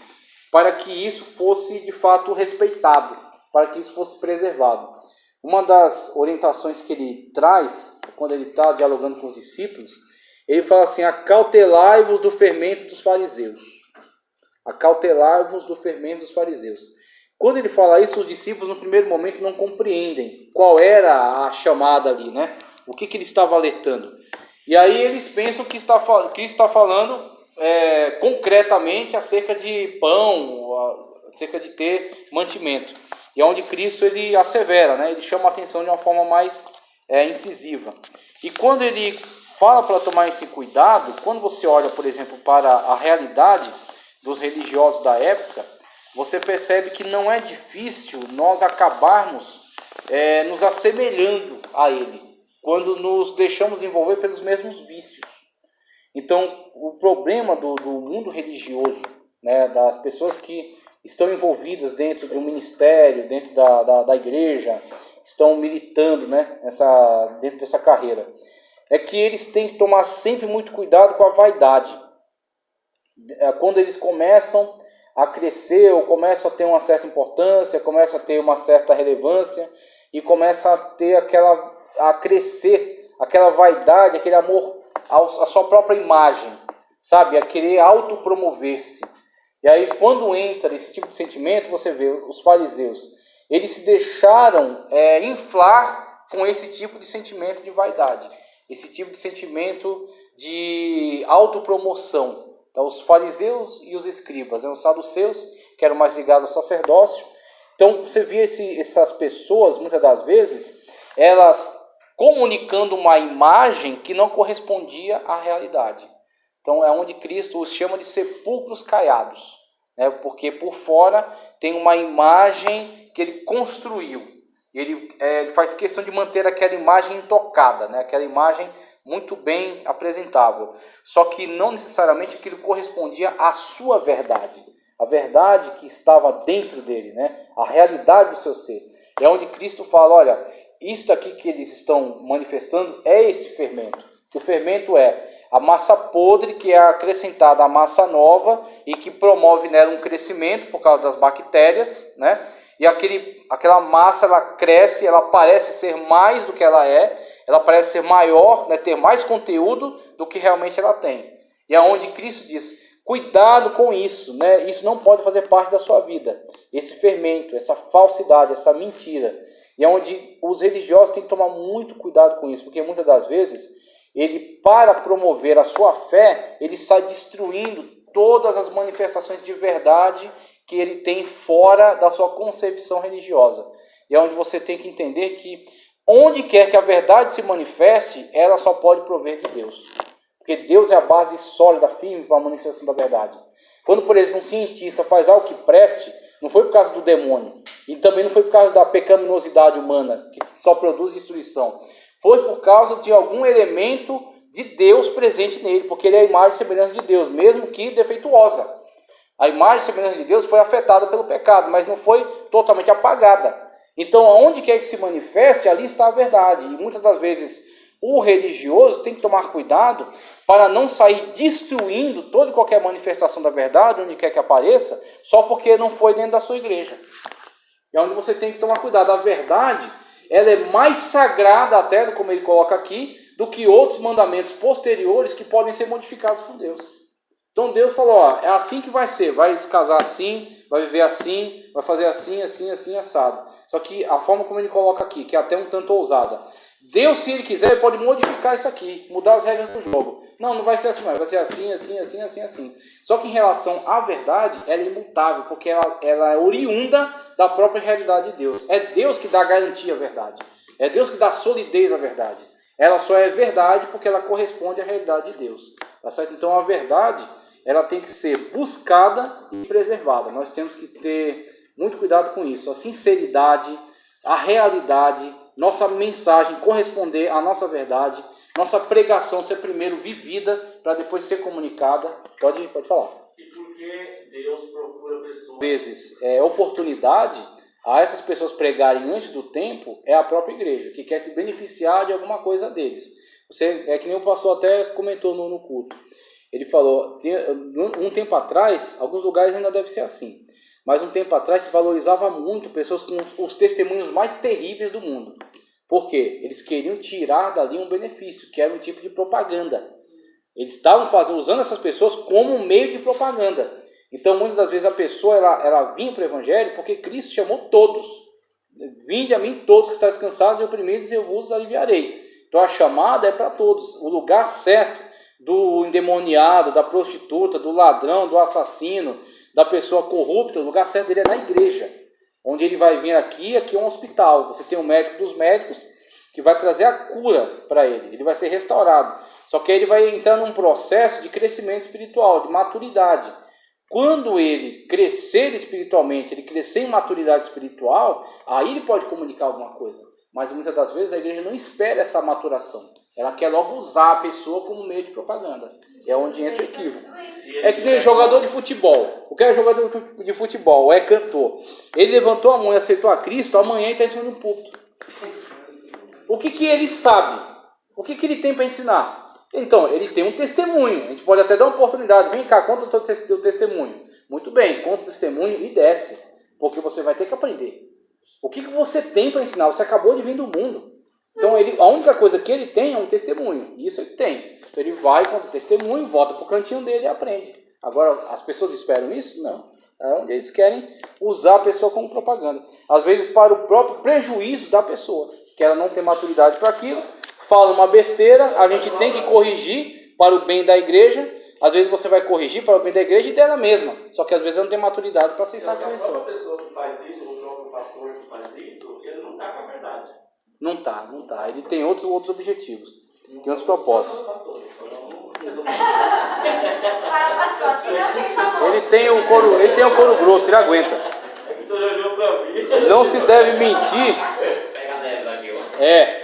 para que isso fosse de fato respeitado, para que isso fosse preservado. Uma das orientações que ele traz, quando ele está dialogando com os discípulos, ele fala assim: acautelai-vos do fermento dos fariseus. Acautelai-vos do fermento dos fariseus. Quando ele fala isso, os discípulos no primeiro momento não compreendem qual era a chamada ali, né? O que ele estava alertando. E aí eles pensam que Cristo está falando concretamente acerca de pão, acerca de ter mantimento. E é onde Cristo ele assevera, né? Ele chama a atenção de uma forma mais incisiva. E quando ele fala para tomar esse cuidado, quando você olha, por exemplo, para a realidade dos religiosos da época, você percebe que não é difícil nós acabarmos nos assemelhando a ele, quando nos deixamos envolver pelos mesmos vícios. Então, o problema do mundo religioso, né, das pessoas que estão envolvidas dentro de um ministério, dentro da igreja, estão militando, né, dentro dessa carreira, é que eles têm que tomar sempre muito cuidado com a vaidade. Quando eles começam a crescer ou começam a ter uma certa importância, começam a ter uma certa relevância e começam a crescer aquela vaidade, aquele amor à sua própria imagem, sabe? A querer autopromover-se. E aí, quando entra esse tipo de sentimento, você vê os fariseus, eles se deixaram inflar com esse tipo de sentimento de vaidade, esse tipo de sentimento de autopromoção. Então, os fariseus e os escribas, né? Os saduceus, que eram mais ligados ao sacerdócio. Então, você via essas pessoas, muitas das vezes, elas comunicando uma imagem que não correspondia à realidade. Então, é onde Cristo os chama de sepulcros caiados, né? Porque por fora tem uma imagem que ele construiu. Ele faz questão de manter aquela imagem intocada, né? Aquela imagem muito bem apresentável. Só que não necessariamente aquilo correspondia à sua verdade. A verdade que estava dentro dele, né? A realidade do seu ser. É onde Cristo fala, olha, isto aqui que eles estão manifestando é esse fermento. O fermento é a massa podre que é acrescentada à massa nova e que promove nela um crescimento por causa das bactérias, né? E aquela massa, ela cresce, ela parece ser mais do que ela parece ser maior, né, ter mais conteúdo do que realmente ela tem. E é onde Cristo diz, cuidado com isso, né? Isso não pode fazer parte da sua vida. Esse fermento, essa falsidade, essa mentira. E é onde os religiosos têm que tomar muito cuidado com isso, porque muitas das vezes, ele, para promover a sua fé, ele sai destruindo todas as manifestações de verdade que ele tem fora da sua concepção religiosa. E é onde você tem que entender que onde quer que a verdade se manifeste, ela só pode prover de Deus. Porque Deus é a base sólida, firme para a manifestação da verdade. Quando, por exemplo, um cientista faz algo que preste, não foi por causa do demônio. E também não foi por causa da pecaminosidade humana, que só produz destruição. Foi por causa de algum elemento de Deus presente nele, porque ele é a imagem e semelhança de Deus, mesmo que defeituosa. A imagem e semelhança de Deus foi afetada pelo pecado, mas não foi totalmente apagada. Então, aonde quer que se manifeste, ali está a verdade. E muitas das vezes, o religioso tem que tomar cuidado para não sair destruindo toda e qualquer manifestação da verdade, onde quer que apareça, só porque não foi dentro da sua igreja. É onde você tem que tomar cuidado. A verdade, ela é mais sagrada até, como ele coloca aqui, do que outros mandamentos posteriores que podem ser modificados por Deus. Então Deus falou, ó, é assim que vai ser, vai se casar assim, vai viver assim, vai fazer assim, assim, assim, assado. Só que a forma como ele coloca aqui, que é até um tanto ousada. Deus, se ele quiser, pode modificar isso aqui, mudar as regras do jogo. Não vai ser assim, vai ser assim, assim, assim, assim, assim. Só que em relação à verdade, ela é imutável, porque ela é oriunda da própria realidade de Deus. É Deus que dá garantia à verdade. É Deus que dá solidez à verdade. Ela só é verdade porque ela corresponde à realidade de Deus. Tá certo? Então a verdade, ela tem que ser buscada e preservada. Nós temos que ter muito cuidado com isso. A sinceridade, a realidade, nossa mensagem corresponder à nossa verdade, nossa pregação ser primeiro vivida para depois ser comunicada. Pode falar. E por que Deus procura pessoas? Às vezes, oportunidade a essas pessoas pregarem antes do tempo é a própria igreja, que quer se beneficiar de alguma coisa deles. É que nem o pastor até comentou no culto. Ele falou, um tempo atrás, alguns lugares ainda deve ser assim, mas um tempo atrás se valorizava muito pessoas com os testemunhos mais terríveis do mundo. Por quê? Eles queriam tirar dali um benefício, que era um tipo de propaganda. Eles estavam usando essas pessoas como um meio de propaganda. Então, muitas das vezes a pessoa ela vinha para o Evangelho porque Cristo chamou todos. Vinde a mim todos que estáis cansados e oprimidos, e eu vos aliviarei. Então a chamada é para todos. O lugar certo do endemoniado, da prostituta, do ladrão, do assassino, da pessoa corrupta, o lugar certo dele é na igreja. Onde ele vai vir aqui é um hospital. Você tem o médico dos médicos que vai trazer a cura para ele. Ele vai ser restaurado. Só que ele vai entrar num processo de crescimento espiritual, de maturidade. Quando ele crescer espiritualmente, ele crescer em maturidade espiritual, aí ele pode comunicar alguma coisa. Mas muitas das vezes a igreja não espera essa maturação. Ela quer logo usar a pessoa como meio de propaganda. É onde entra o equívoco. É que nem jogador de futebol. O que é jogador de futebol? É cantor. Ele levantou a mão e aceitou a Cristo, amanhã ele está em cima de um púlpito. O que ele sabe? O que ele tem para ensinar? Então, ele tem um testemunho. A gente pode até dar uma oportunidade. Vem cá, conta o teu testemunho. Muito bem, conta o testemunho e desce. Porque você vai ter que aprender. O que você tem para ensinar? Você acabou de vir do mundo. Então, a única coisa que ele tem é um testemunho. Isso ele tem. Então, ele vai, conta o testemunho, volta para o cantinho dele e aprende. Agora, as pessoas esperam isso? Não. É onde eles querem usar a pessoa como propaganda. Às vezes, para o próprio prejuízo da pessoa. Que ela não tem maturidade para aquilo. Fala uma besteira, a gente tem que corrigir para o bem da igreja. Às vezes você vai corrigir para o bem da igreja e dela mesma. Só que às vezes ela não tem maturidade para aceitar a correção. A própria pessoa que faz isso, ou o próprio pastor que faz isso, ele não está com a verdade. Não está. Ele tem outros objetivos. Tem outros propósitos. Ele tem o couro grosso, ele aguenta. É que o senhor já viu para mim. Não se deve mentir. Pega a neve daqui, ó.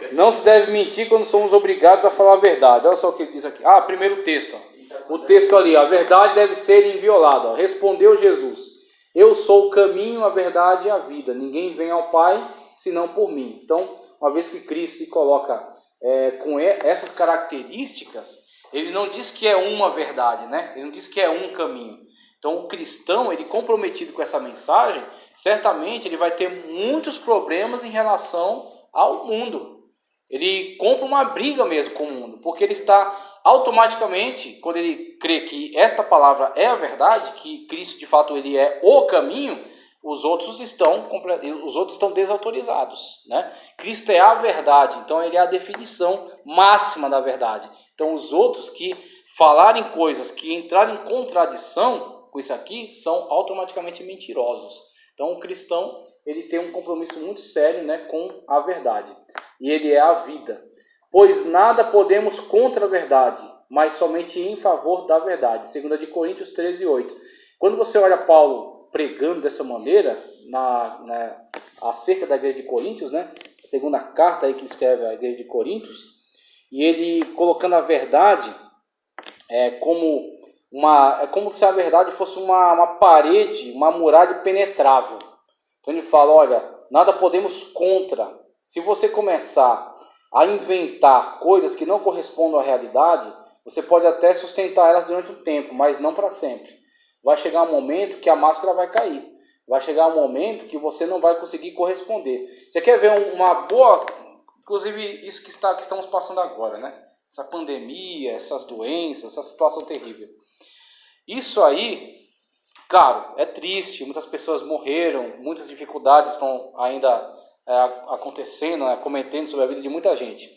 Não se deve mentir quando somos obrigados a falar a verdade. Olha só o que ele diz aqui. Primeiro texto. O texto ali. A verdade deve ser inviolada. Respondeu Jesus. Eu sou o caminho, a verdade e a vida. Ninguém vem ao Pai senão por mim. Então, uma vez que Cristo se coloca com essas características, ele não diz que é uma verdade, né? Ele não diz que é um caminho. Então, o cristão, ele comprometido com essa mensagem, certamente ele vai ter muitos problemas em relação ao mundo. Ele compra uma briga mesmo com o mundo, porque ele está automaticamente, quando ele crê que esta palavra é a verdade, que Cristo de fato ele é o caminho, os outros estão desautorizados, né? Cristo é a verdade, então ele é a definição máxima da verdade. Então os outros que falarem coisas que entrarem em contradição com isso aqui são automaticamente mentirosos. Então o cristão ele tem um compromisso muito sério, né, com a verdade. E ele é a vida. Pois nada podemos contra a verdade, mas somente em favor da verdade. 2 Coríntios 13:8. Quando você olha Paulo pregando dessa maneira, acerca da igreja de Coríntios, né, a segunda carta aí que ele escreve à igreja de Coríntios, e ele colocando a verdade como se a verdade fosse uma parede, uma muralha impenetrável. Então ele fala, olha, nada podemos contra. Se você começar a inventar coisas que não correspondem à realidade, você pode até sustentar elas durante um tempo, mas não para sempre. Vai chegar um momento que a máscara vai cair. Vai chegar um momento que você não vai conseguir corresponder. Você quer ver uma boa... Inclusive isso que estamos passando agora, né? Essa pandemia, essas doenças, essa situação terrível. Isso aí... Claro, é triste, muitas pessoas morreram, muitas dificuldades estão ainda acontecendo, cometendo sobre a vida de muita gente.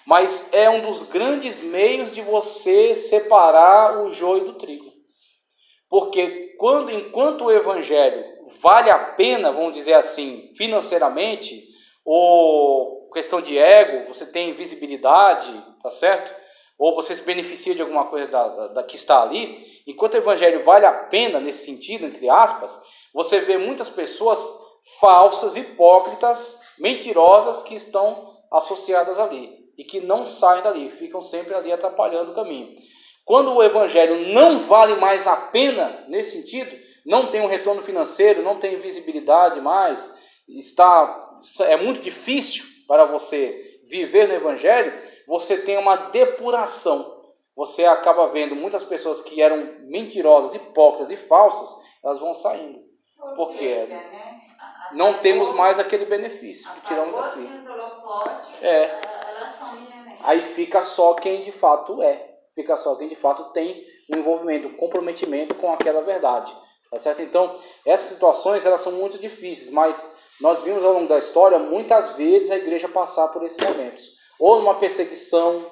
Mas é um dos grandes meios de você separar o joio do trigo. Porque enquanto o evangelho vale a pena, vamos dizer assim, financeiramente, ou questão de ego, você tem visibilidade, tá certo? ou você se beneficia de alguma coisa da que está ali, enquanto o evangelho vale a pena nesse sentido, entre aspas, você vê muitas pessoas falsas, hipócritas, mentirosas que estão associadas ali e que não saem dali, ficam sempre ali atrapalhando o caminho. Quando o evangelho não vale mais a pena nesse sentido, não tem um retorno financeiro, não tem visibilidade mais, é muito difícil para você viver no evangelho, você tem uma depuração. Você acaba vendo muitas pessoas que eram mentirosas, hipócritas e falsas, elas vão saindo. Porque não temos mais aquele benefício que tiramos daqui. Aí fica só quem de fato é. Fica só quem de fato tem um envolvimento, um comprometimento com aquela verdade. Tá certo? Então, essas situações elas são muito difíceis, mas nós vimos ao longo da história muitas vezes a igreja passar por esses momentos. Ou numa perseguição,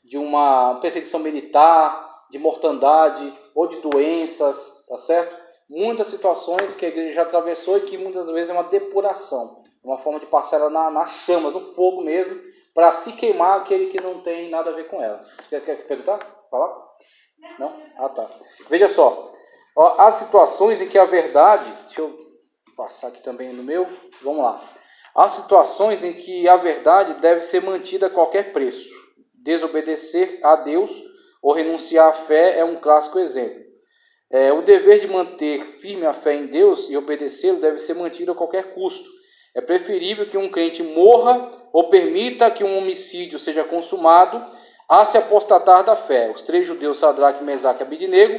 de uma perseguição militar, de mortandade, ou de doenças, tá certo? Muitas situações que a igreja já atravessou e que muitas vezes é uma depuração, uma forma de passar ela nas chamas, no fogo mesmo, para se queimar aquele que não tem nada a ver com ela. Você quer perguntar? Falar? Não? Ah, tá. Veja só, há situações em que a verdade, deixa eu passar aqui também no meu, vamos lá. Há situações em que a verdade deve ser mantida a qualquer preço. Desobedecer a Deus ou renunciar à fé é um clássico exemplo. O dever de manter firme a fé em Deus e obedecê-lo deve ser mantido a qualquer custo. É preferível que um crente morra ou permita que um homicídio seja consumado a se apostatar da fé. Os 3 judeus, Sadraque, Mesaque e Abednego,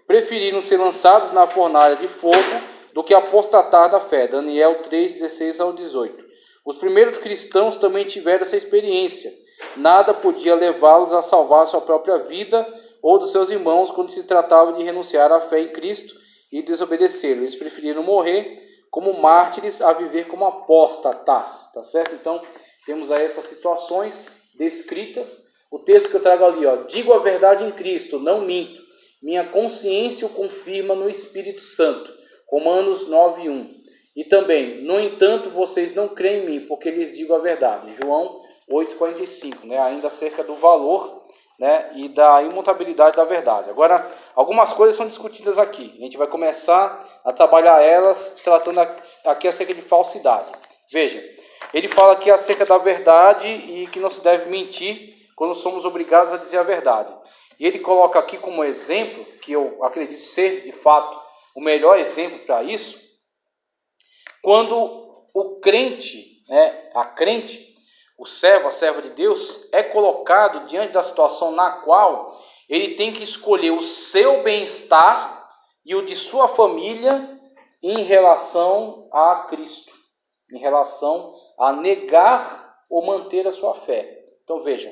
preferiram ser lançados na fornalha de fogo do que apostatar da fé. Daniel 3, 16 ao 18. Os primeiros cristãos também tiveram essa experiência. Nada podia levá-los a salvar sua própria vida ou dos seus irmãos quando se tratava de renunciar à fé em Cristo e desobedecer. Eles preferiram morrer como mártires a viver como apóstatas, tá certo? Então, temos aí essas situações descritas. O texto que eu trago ali, digo a verdade em Cristo, não minto. Minha consciência o confirma no Espírito Santo. Romanos 9:1. E também, no entanto, vocês não creem em mim, porque lhes digo a verdade. João 8:45, ainda acerca do valor, e da imutabilidade da verdade. Agora, algumas coisas são discutidas aqui. A gente vai começar a trabalhar elas, tratando aqui acerca de falsidade. Veja, ele fala aqui acerca da verdade e que não se deve mentir quando somos obrigados a dizer a verdade. E ele coloca aqui como exemplo, que eu acredito ser, de fato, o melhor exemplo para isso, quando o crente, a crente, o servo, a serva de Deus, é colocado diante da situação na qual ele tem que escolher o seu bem-estar e o de sua família em relação a Cristo, em relação a negar ou manter a sua fé. Então veja,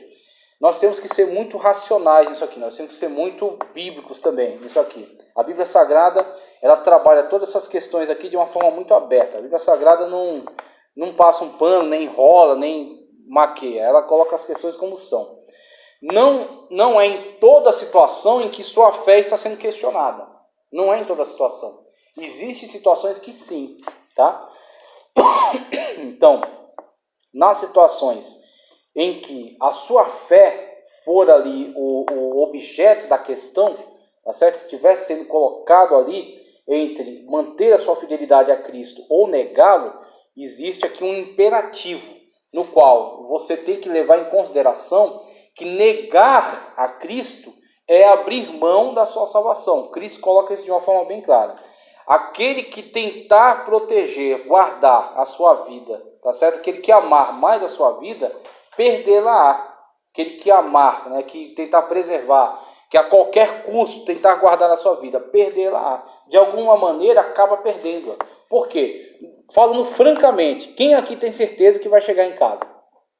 nós temos que ser muito racionais nisso aqui, nós temos que ser muito bíblicos também nisso aqui. A Bíblia Sagrada, ela trabalha todas essas questões aqui de uma forma muito aberta. A Bíblia Sagrada não passa um pano, nem enrola, nem maqueia, ela coloca as questões como são. Não é em toda situação em que sua fé está sendo questionada. Não é em toda situação. Existem situações que sim, tá? Então, nas situações em que a sua fé for ali o objeto da questão, tá certo? Se estiver sendo colocado ali entre manter a sua fidelidade a Cristo ou negá-lo, existe aqui um imperativo no qual você tem que levar em consideração que negar a Cristo é abrir mão da sua salvação. Cristo coloca isso de uma forma bem clara. Aquele que tentar proteger, guardar a sua vida, tá certo? Aquele que amar mais a sua vida, perdê-la-á. Aquele que amar, que tentar preservar, que a qualquer custo tentar guardar a sua vida, perdê-la-á. De alguma maneira acaba perdendo-a. Por quê? Falando francamente, quem aqui tem certeza que vai chegar em casa?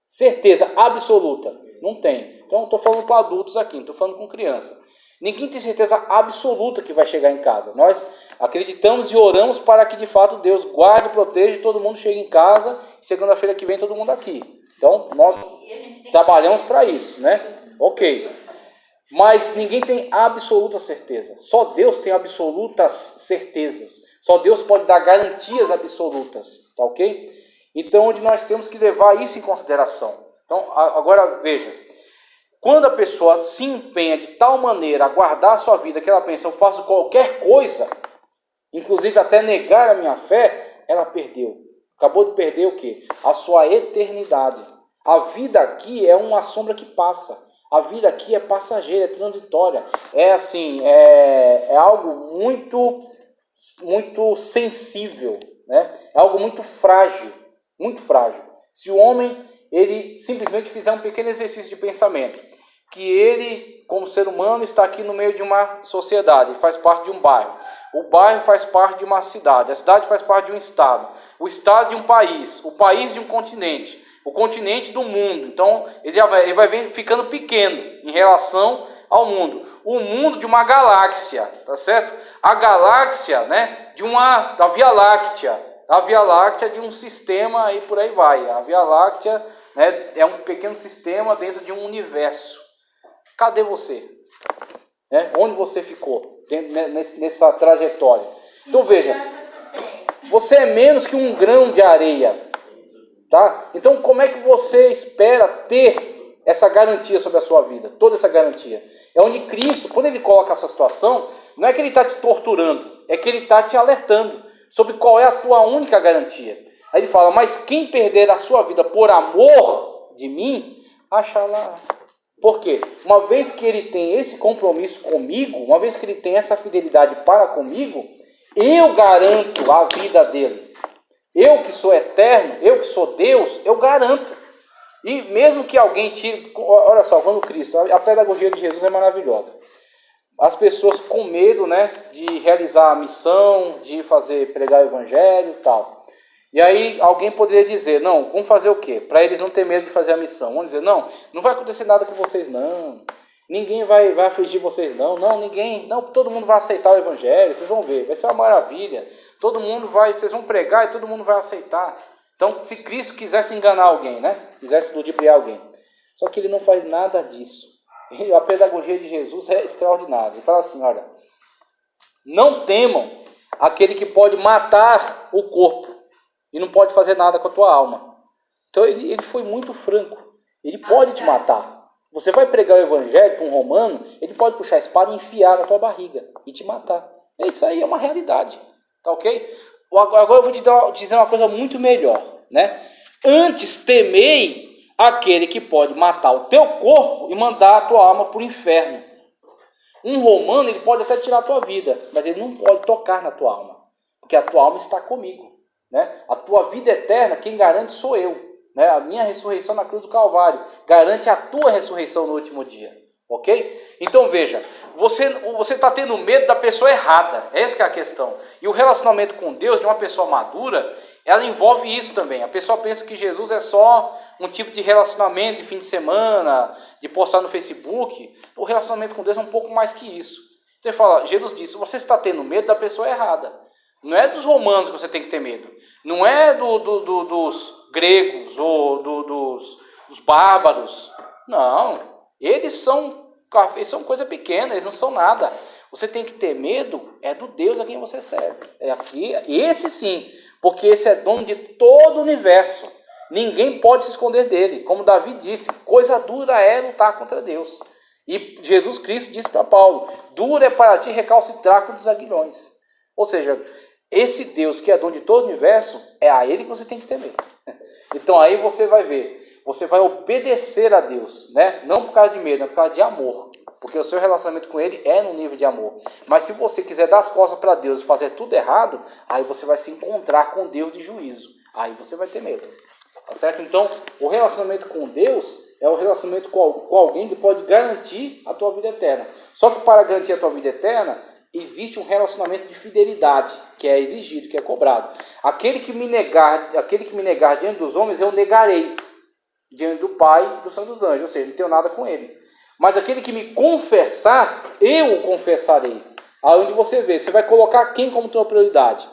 Certeza absoluta? Não tem. Então, estou falando com adultos aqui, não estou falando com criança. Ninguém tem certeza absoluta que vai chegar em casa. Nós acreditamos e oramos para que, de fato, Deus guarde e proteja e todo mundo chegue em casa. E segunda-feira que vem, todo mundo aqui. Então, nós trabalhamos para isso, Ok. Mas ninguém tem absoluta certeza. Só Deus tem absolutas certezas. Só Deus pode dar garantias absolutas, tá ok? Então, onde nós temos que levar isso em consideração. Então, agora veja, Quando a pessoa se empenha de tal maneira a guardar a sua vida que ela pensa, eu faço qualquer coisa, inclusive até negar a minha fé, ela perdeu. Acabou de perder o quê? A sua eternidade. A vida aqui é uma sombra que passa. A vida aqui é passageira, é transitória. É assim, é algo muito, muito sensível, né? É algo muito frágil, muito frágil. Se o homem, ele simplesmente fizer um pequeno exercício de pensamento, que ele, como ser humano, está aqui no meio de uma sociedade, faz parte de um bairro. O bairro faz parte de uma cidade, a cidade faz parte de um estado, o estado de um país, o país de um continente, o continente do mundo. Então, ele vai ficando pequeno em relação ao mundo. O mundo de uma galáxia, tá certo? A galáxia, né, da Via Láctea. A Via Láctea de um sistema e por aí vai. A Via Láctea, né, é um pequeno sistema dentro de um universo. Cadê você? Onde você ficou nessa trajetória? Então veja, você é menos que um grão de areia, tá? Então como é que você espera ter essa garantia sobre a sua vida? Toda essa garantia. É onde Cristo, quando ele coloca essa situação, não é que ele está te torturando, é que ele está te alertando sobre qual é a tua única garantia. Aí ele fala, mas quem perder a sua vida por amor de mim, achará. Por quê? Uma vez que ele tem esse compromisso comigo, uma vez que ele tem essa fidelidade para comigo, eu garanto a vida dele. Eu que sou eterno, eu que sou Deus, eu garanto. E mesmo que alguém tire... Olha só, quando Cristo... A pedagogia de Jesus é maravilhosa. As pessoas com medo, né, de realizar a missão, de pregar o evangelho e tal. E aí alguém poderia dizer, não, vamos fazer o quê? Para eles não ter medo de fazer a missão. Vamos dizer, não vai acontecer nada com vocês não. Ninguém vai afligir vocês não. Todo mundo vai aceitar o evangelho, vocês vão ver. Vai ser uma maravilha. Vocês vão pregar e todo mundo vai aceitar. Então, se Cristo quisesse enganar alguém, né? Quisesse ludibriar alguém. Só que ele não faz nada disso. A pedagogia de Jesus é extraordinária. Ele fala assim, olha, não temam aquele que pode matar o corpo e não pode fazer nada com a tua alma. Então ele foi muito franco. Ele pode te matar. Você vai pregar o evangelho para um romano, ele pode puxar a espada e enfiar na tua barriga e te matar. Isso aí é uma realidade. Tá ok? Agora eu vou te dizer uma coisa muito melhor, né? Antes temei aquele que pode matar o teu corpo e mandar a tua alma para o inferno. Um romano, ele pode até tirar a tua vida, mas ele não pode tocar na tua alma, porque a tua alma está comigo, né? A tua vida eterna, quem garante sou eu, né? A minha ressurreição na cruz do Calvário garante a tua ressurreição no último dia, ok? Então veja, você está tendo medo da pessoa errada, essa que é a questão. E o relacionamento com Deus de uma pessoa madura, ela envolve isso também. A pessoa pensa que Jesus é só um tipo de relacionamento de fim de semana, de postar no Facebook. O relacionamento com Deus é um pouco mais que isso. Então ele fala, Jesus disse, você está tendo medo da pessoa errada. Não é dos romanos que você tem que ter medo. Não é dos gregos ou dos bárbaros. Não, eles são coisa pequena, eles não são nada. Você tem que ter medo do Deus a quem você serve. Esse sim, porque esse é dono de todo o universo. Ninguém pode se esconder dele. Como Davi disse, coisa dura é lutar contra Deus. E Jesus Cristo disse para Paulo, duro é para ti recalcitrar com os aguilhões. Ou seja, esse Deus que é dono de todo o universo, é a ele que você tem que ter medo. Então aí você vai ver, você vai obedecer a Deus, né? Não por causa de medo, mas por causa de amor. Porque o seu relacionamento com ele é no nível de amor. Mas se você quiser dar as costas para Deus e fazer tudo errado, aí você vai se encontrar com Deus de juízo. Aí você vai ter medo. Tá certo? Então, o relacionamento com Deus é o relacionamento com alguém que pode garantir a tua vida eterna. Só que para garantir a tua vida eterna, existe um relacionamento de fidelidade, que é exigido, que é cobrado. Aquele que me negar diante dos homens, eu negarei diante do Pai e do Santo dos Anjos. Ou seja, não tenho nada com ele. Mas aquele que me confessar, eu o confessarei. Aonde você vê, você vai colocar quem como tua prioridade?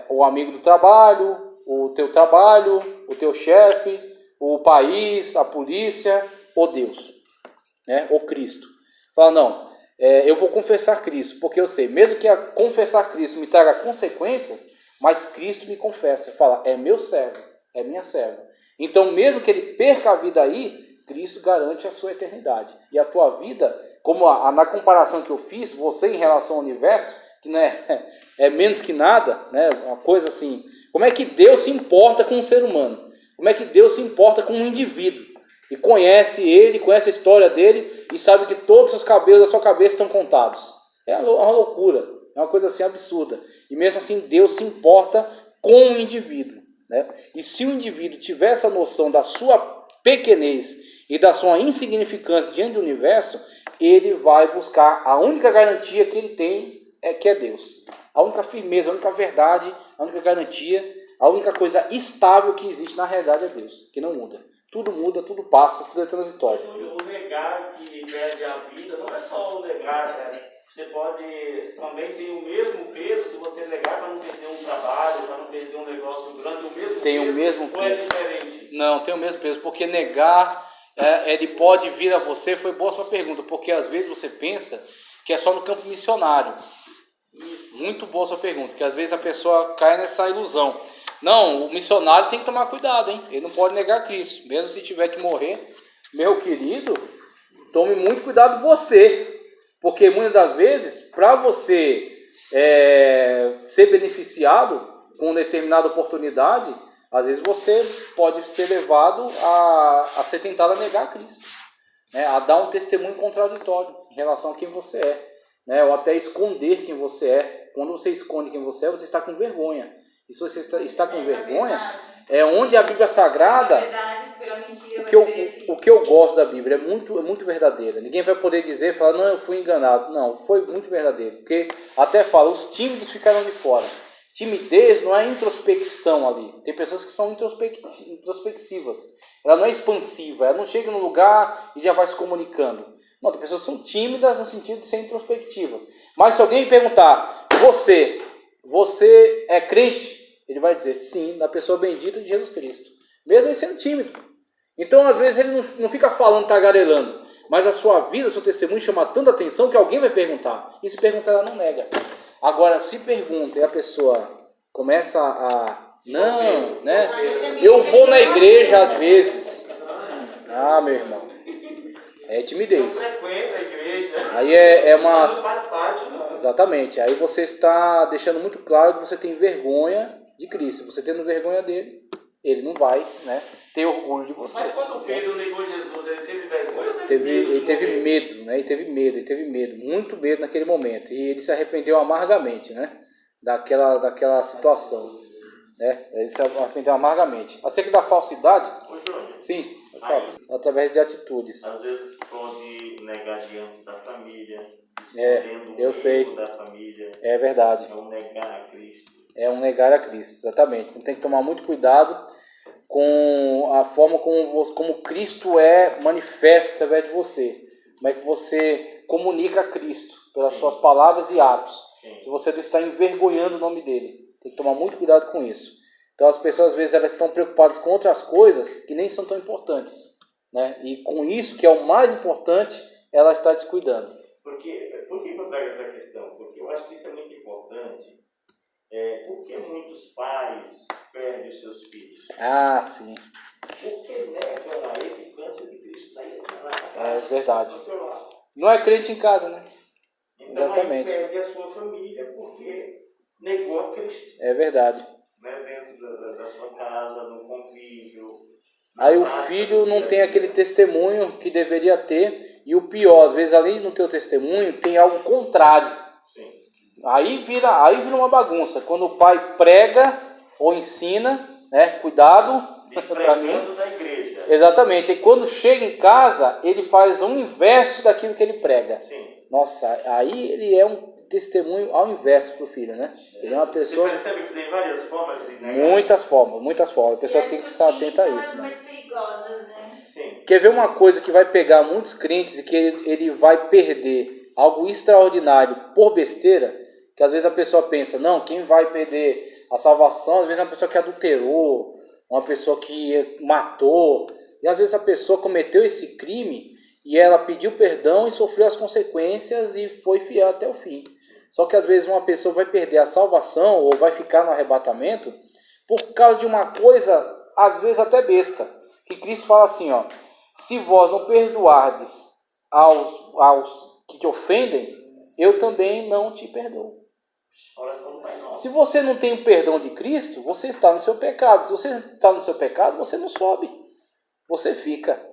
O amigo do trabalho, o teu chefe, o país, a polícia, ou Deus, né? Ou Cristo. Fala, não, eu vou confessar Cristo, porque eu sei, mesmo que confessar Cristo me traga consequências, mas Cristo me confessa. Fala, é meu servo, é minha serva. Então, mesmo que ele perca a vida aí, Cristo garante a sua eternidade. E a tua vida, como na comparação que eu fiz, você em relação ao universo, que não é menos que nada, né? Uma coisa assim, como é que Deus se importa com um ser humano? Como é que Deus se importa com um indivíduo? E conhece ele, conhece a história dele e sabe que todos os cabelos da sua cabeça estão contados. É uma loucura, é uma coisa assim absurda. E mesmo assim Deus se importa com o indivíduo, né? E se o indivíduo tiver essa noção da sua pequenez e da sua insignificância diante do universo, ele vai buscar a única garantia que ele tem, que é Deus. A única firmeza, a única verdade, a única garantia, a única coisa estável que existe na realidade é Deus, que não muda. Tudo muda, tudo passa, tudo é transitório. O negar que perde a vida não é só o negar, cara. Você pode também ter o mesmo peso se você negar para não perder um trabalho, para não perder um negócio grande, o mesmo tem peso, o mesmo ou é peso. diferente? Não, tem o mesmo peso, porque negar, ele pode vir a você, foi boa a sua pergunta, porque às vezes você pensa que é só no campo missionário. Muito boa a sua pergunta, porque às vezes a pessoa cai nessa ilusão. Não, o missionário tem que tomar cuidado, hein? Ele não pode negar Cristo, mesmo se tiver que morrer. Meu querido, tome muito cuidado você, porque muitas das vezes, para você ser beneficiado com determinada oportunidade, às vezes você pode ser levado a ser tentado a negar Cristo, né? A dar um testemunho contraditório em relação a quem você é, né? Ou até esconder quem você é. Quando você esconde quem você é, você está com vergonha. E se você está com vergonha, é onde a Bíblia Sagrada, o que eu gosto da Bíblia, é muito verdadeira. Ninguém vai poder falar, não, eu fui enganado. Não, foi muito verdadeiro. Porque até fala, os tímidos ficaram de fora. Timidez não é introspecção ali. Tem pessoas que são introspectivas. Ela não é expansiva, ela não chega no lugar e já vai se comunicando. Não, tem pessoas que são tímidas no sentido de ser introspectiva. Mas se alguém me perguntar, você é crente? Ele vai dizer sim, na pessoa bendita de Jesus Cristo, mesmo ele sendo tímido. Então às vezes ele não fica falando, tagarelando, mas a sua vida, o seu testemunho chama tanta atenção que alguém vai perguntar, e se perguntar ela não nega. Agora se pergunta e a pessoa começa não, né? Eu vou na igreja às vezes. Ah, meu irmão, é timidez. Não frequenta a igreja. Aí é uma... Não faz parte, não. Exatamente. Aí você está deixando muito claro que você tem vergonha de Cristo. Você tendo vergonha dele, ele não vai, né, ter orgulho de você. Mas quando Pedro negou Jesus, ele teve vergonha ou ele teve medo, né? Ele teve medo, muito medo naquele momento. E ele se arrependeu amargamente, né, daquela situação, né? Ele se arrependeu amargamente. Acerca da falsidade? Ô, Júnior. Sim, através de atitudes. Às vezes pode negar diante da família, eu sei. da família. É verdade. É um negar a Cristo. É um negar a Cristo, exatamente. Então tem que tomar muito cuidado com a forma como Cristo é manifesto através de você. Como é que você comunica a Cristo pelas suas palavras e atos. Sim. Se você não está envergonhando o nome dele. Tem que tomar muito cuidado com isso. Então as pessoas às vezes elas estão preocupadas com outras coisas que nem são tão importantes, né? E com isso que é o mais importante, ela está descuidando. Por que eu trago essa questão? Porque eu acho que isso é muito importante. Por que muitos pais perdem os seus filhos? Ah, sim. Porque negam a eficácia de Cristo na casa. É verdade. Do seu lado. Não é crente em casa, né? Então, exatamente. Aí perde a sua família porque negou a Cristo. É verdade. Né? Dentro da sua casa, no convívio. Aí o filho não tem aquele testemunho que deveria ter. E o pior, às vezes, além de não ter o testemunho, tem algo contrário. Sim. Aí vira uma bagunça. Quando o pai prega ou ensina, né? Cuidado para mim. Da igreja. Exatamente. E quando chega em casa, ele faz o inverso daquilo que ele prega. Sim. Nossa, aí ele é um testemunho ao inverso para o filho, né? Ele é uma pessoa... Você percebe que tem várias formas de negar? Muitas formas. A pessoa tem que estar atenta a isso. São as mais perigosas, né? Sim. Quer ver uma coisa que vai pegar muitos crentes e que ele vai perder algo extraordinário por besteira? Que às vezes a pessoa pensa, não, quem vai perder a salvação? Às vezes é uma pessoa que adulterou, uma pessoa que matou. E às vezes a pessoa cometeu esse crime e ela pediu perdão e sofreu as consequências e foi fiel até o fim. Só que às vezes uma pessoa vai perder a salvação ou vai ficar no arrebatamento por causa de uma coisa, às vezes até besta. Que Cristo fala assim, ó, se vós não perdoardes aos que te ofendem, eu também não te perdoo. Oração do Pai Nosso. Se você não tem o perdão de Cristo, você está no seu pecado. Se você está no seu pecado, você não sobe. Você fica.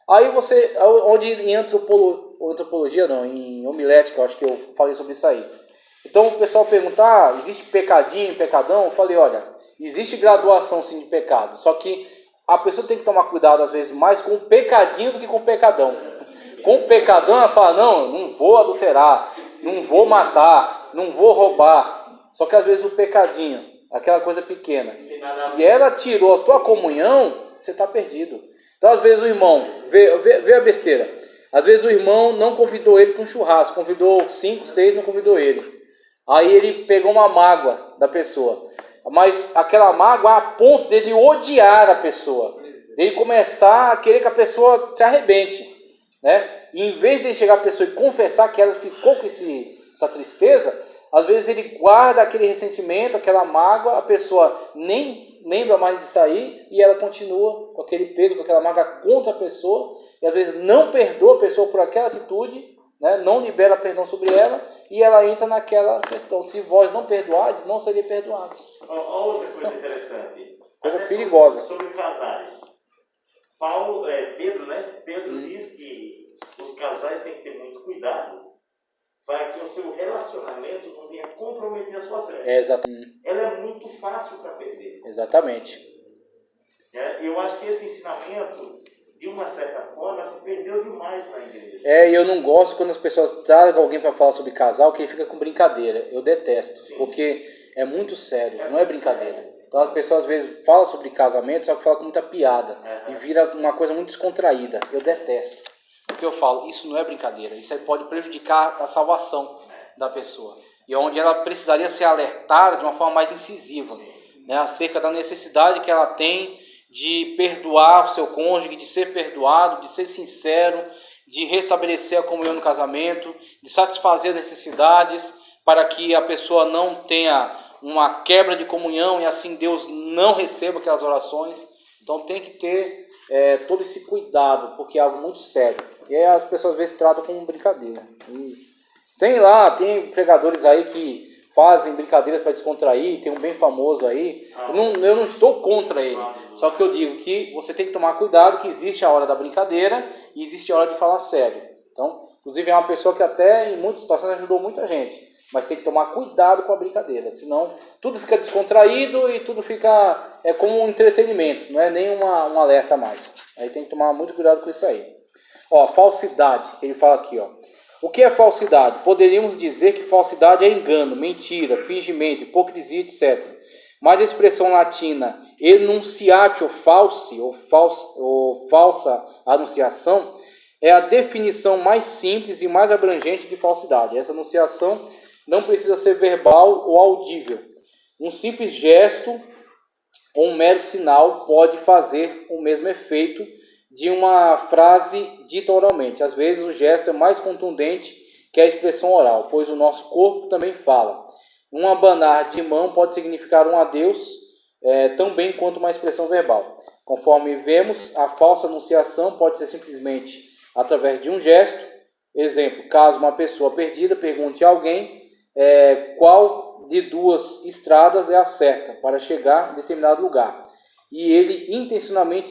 Aí você, onde em antropologia não, em homilética, eu acho que eu falei sobre isso aí. Então o pessoal pergunta, existe pecadinho, pecadão? Eu falei, olha, existe graduação sim de pecado, só que a pessoa tem que tomar cuidado às vezes mais com o pecadinho do que com o pecadão. Com o pecadão ela fala, não vou adulterar, não vou matar, não vou roubar. Só que às vezes o pecadinho, aquela coisa pequena, se ela tirou a tua comunhão, você está perdido. Então às vezes o irmão, vê a besteira, às vezes o irmão não convidou ele para um churrasco, convidou 5, 6, não convidou ele. Aí ele pegou uma mágoa da pessoa, mas aquela mágoa a ponto dele odiar a pessoa, dele começar a querer que a pessoa se arrebente, né? E em vez de chegar a pessoa e confessar que ela ficou com essa tristeza, às vezes ele guarda aquele ressentimento, aquela mágoa, a pessoa nem lembra mais de sair e ela continua com aquele peso, com aquela mágoa contra a pessoa, e às vezes não perdoa a pessoa por aquela atitude, né? Não libera perdão sobre ela, e ela entra naquela questão, se vós não perdoardes, não serei perdoados. Outra coisa interessante, coisa perigosa. sobre casais. Pedro, né? Pedro diz que os casais têm que ter muito cuidado para que o seu relacionamento não venha comprometer a sua fé. Exatamente. Ela é muito fácil para perder. Exatamente. Eu acho que esse ensinamento, de uma certa forma, se perdeu demais na igreja. E eu não gosto quando as pessoas trazem alguém para falar sobre casal que ele fica com brincadeira. Eu detesto, sim, porque é muito sério, não é brincadeira. Então as pessoas às vezes falam sobre casamento, só que falam com muita piada, e vira uma coisa muito descontraída. Eu detesto. Porque eu falo, isso não é brincadeira, isso aí pode prejudicar a salvação da pessoa. E onde ela precisaria ser alertada de uma forma mais incisiva, né, acerca da necessidade que ela tem de perdoar o seu cônjuge, de ser perdoado, de ser sincero, de restabelecer a comunhão no casamento, de satisfazer as necessidades para que a pessoa não tenha uma quebra de comunhão e assim Deus não receba aquelas orações. Então tem que ter todo esse cuidado, porque é algo muito sério. E aí as pessoas às vezes tratam como brincadeira. E tem pregadores aí que fazem brincadeiras para descontrair, tem um bem famoso aí. Eu não estou contra ele, só que eu digo que você tem que tomar cuidado, que existe a hora da brincadeira e existe a hora de falar sério. Então, inclusive é uma pessoa que até em muitas situações ajudou muita gente, mas tem que tomar cuidado com a brincadeira, senão tudo fica descontraído e tudo fica como um entretenimento, não é nem um alerta a mais. Aí tem que tomar muito cuidado com isso aí. Falsidade, que ele fala aqui, O que é falsidade? Poderíamos dizer que falsidade é engano, mentira, fingimento, hipocrisia, etc. Mas a expressão latina enunciatio falsi, ou falsa anunciação, é a definição mais simples e mais abrangente de falsidade. Essa anunciação não precisa ser verbal ou audível. Um simples gesto ou um mero sinal pode fazer o mesmo efeito de uma frase dita oralmente. Às vezes o gesto é mais contundente que a expressão oral, pois o nosso corpo também fala. Um abanar de mão pode significar um adeus tão bem quanto uma expressão verbal. Conforme vemos, a falsa anunciação pode ser simplesmente através de um gesto. Exemplo, caso uma pessoa perdida pergunte a alguém qual de duas estradas é a certa para chegar a determinado lugar, e ele intencionalmente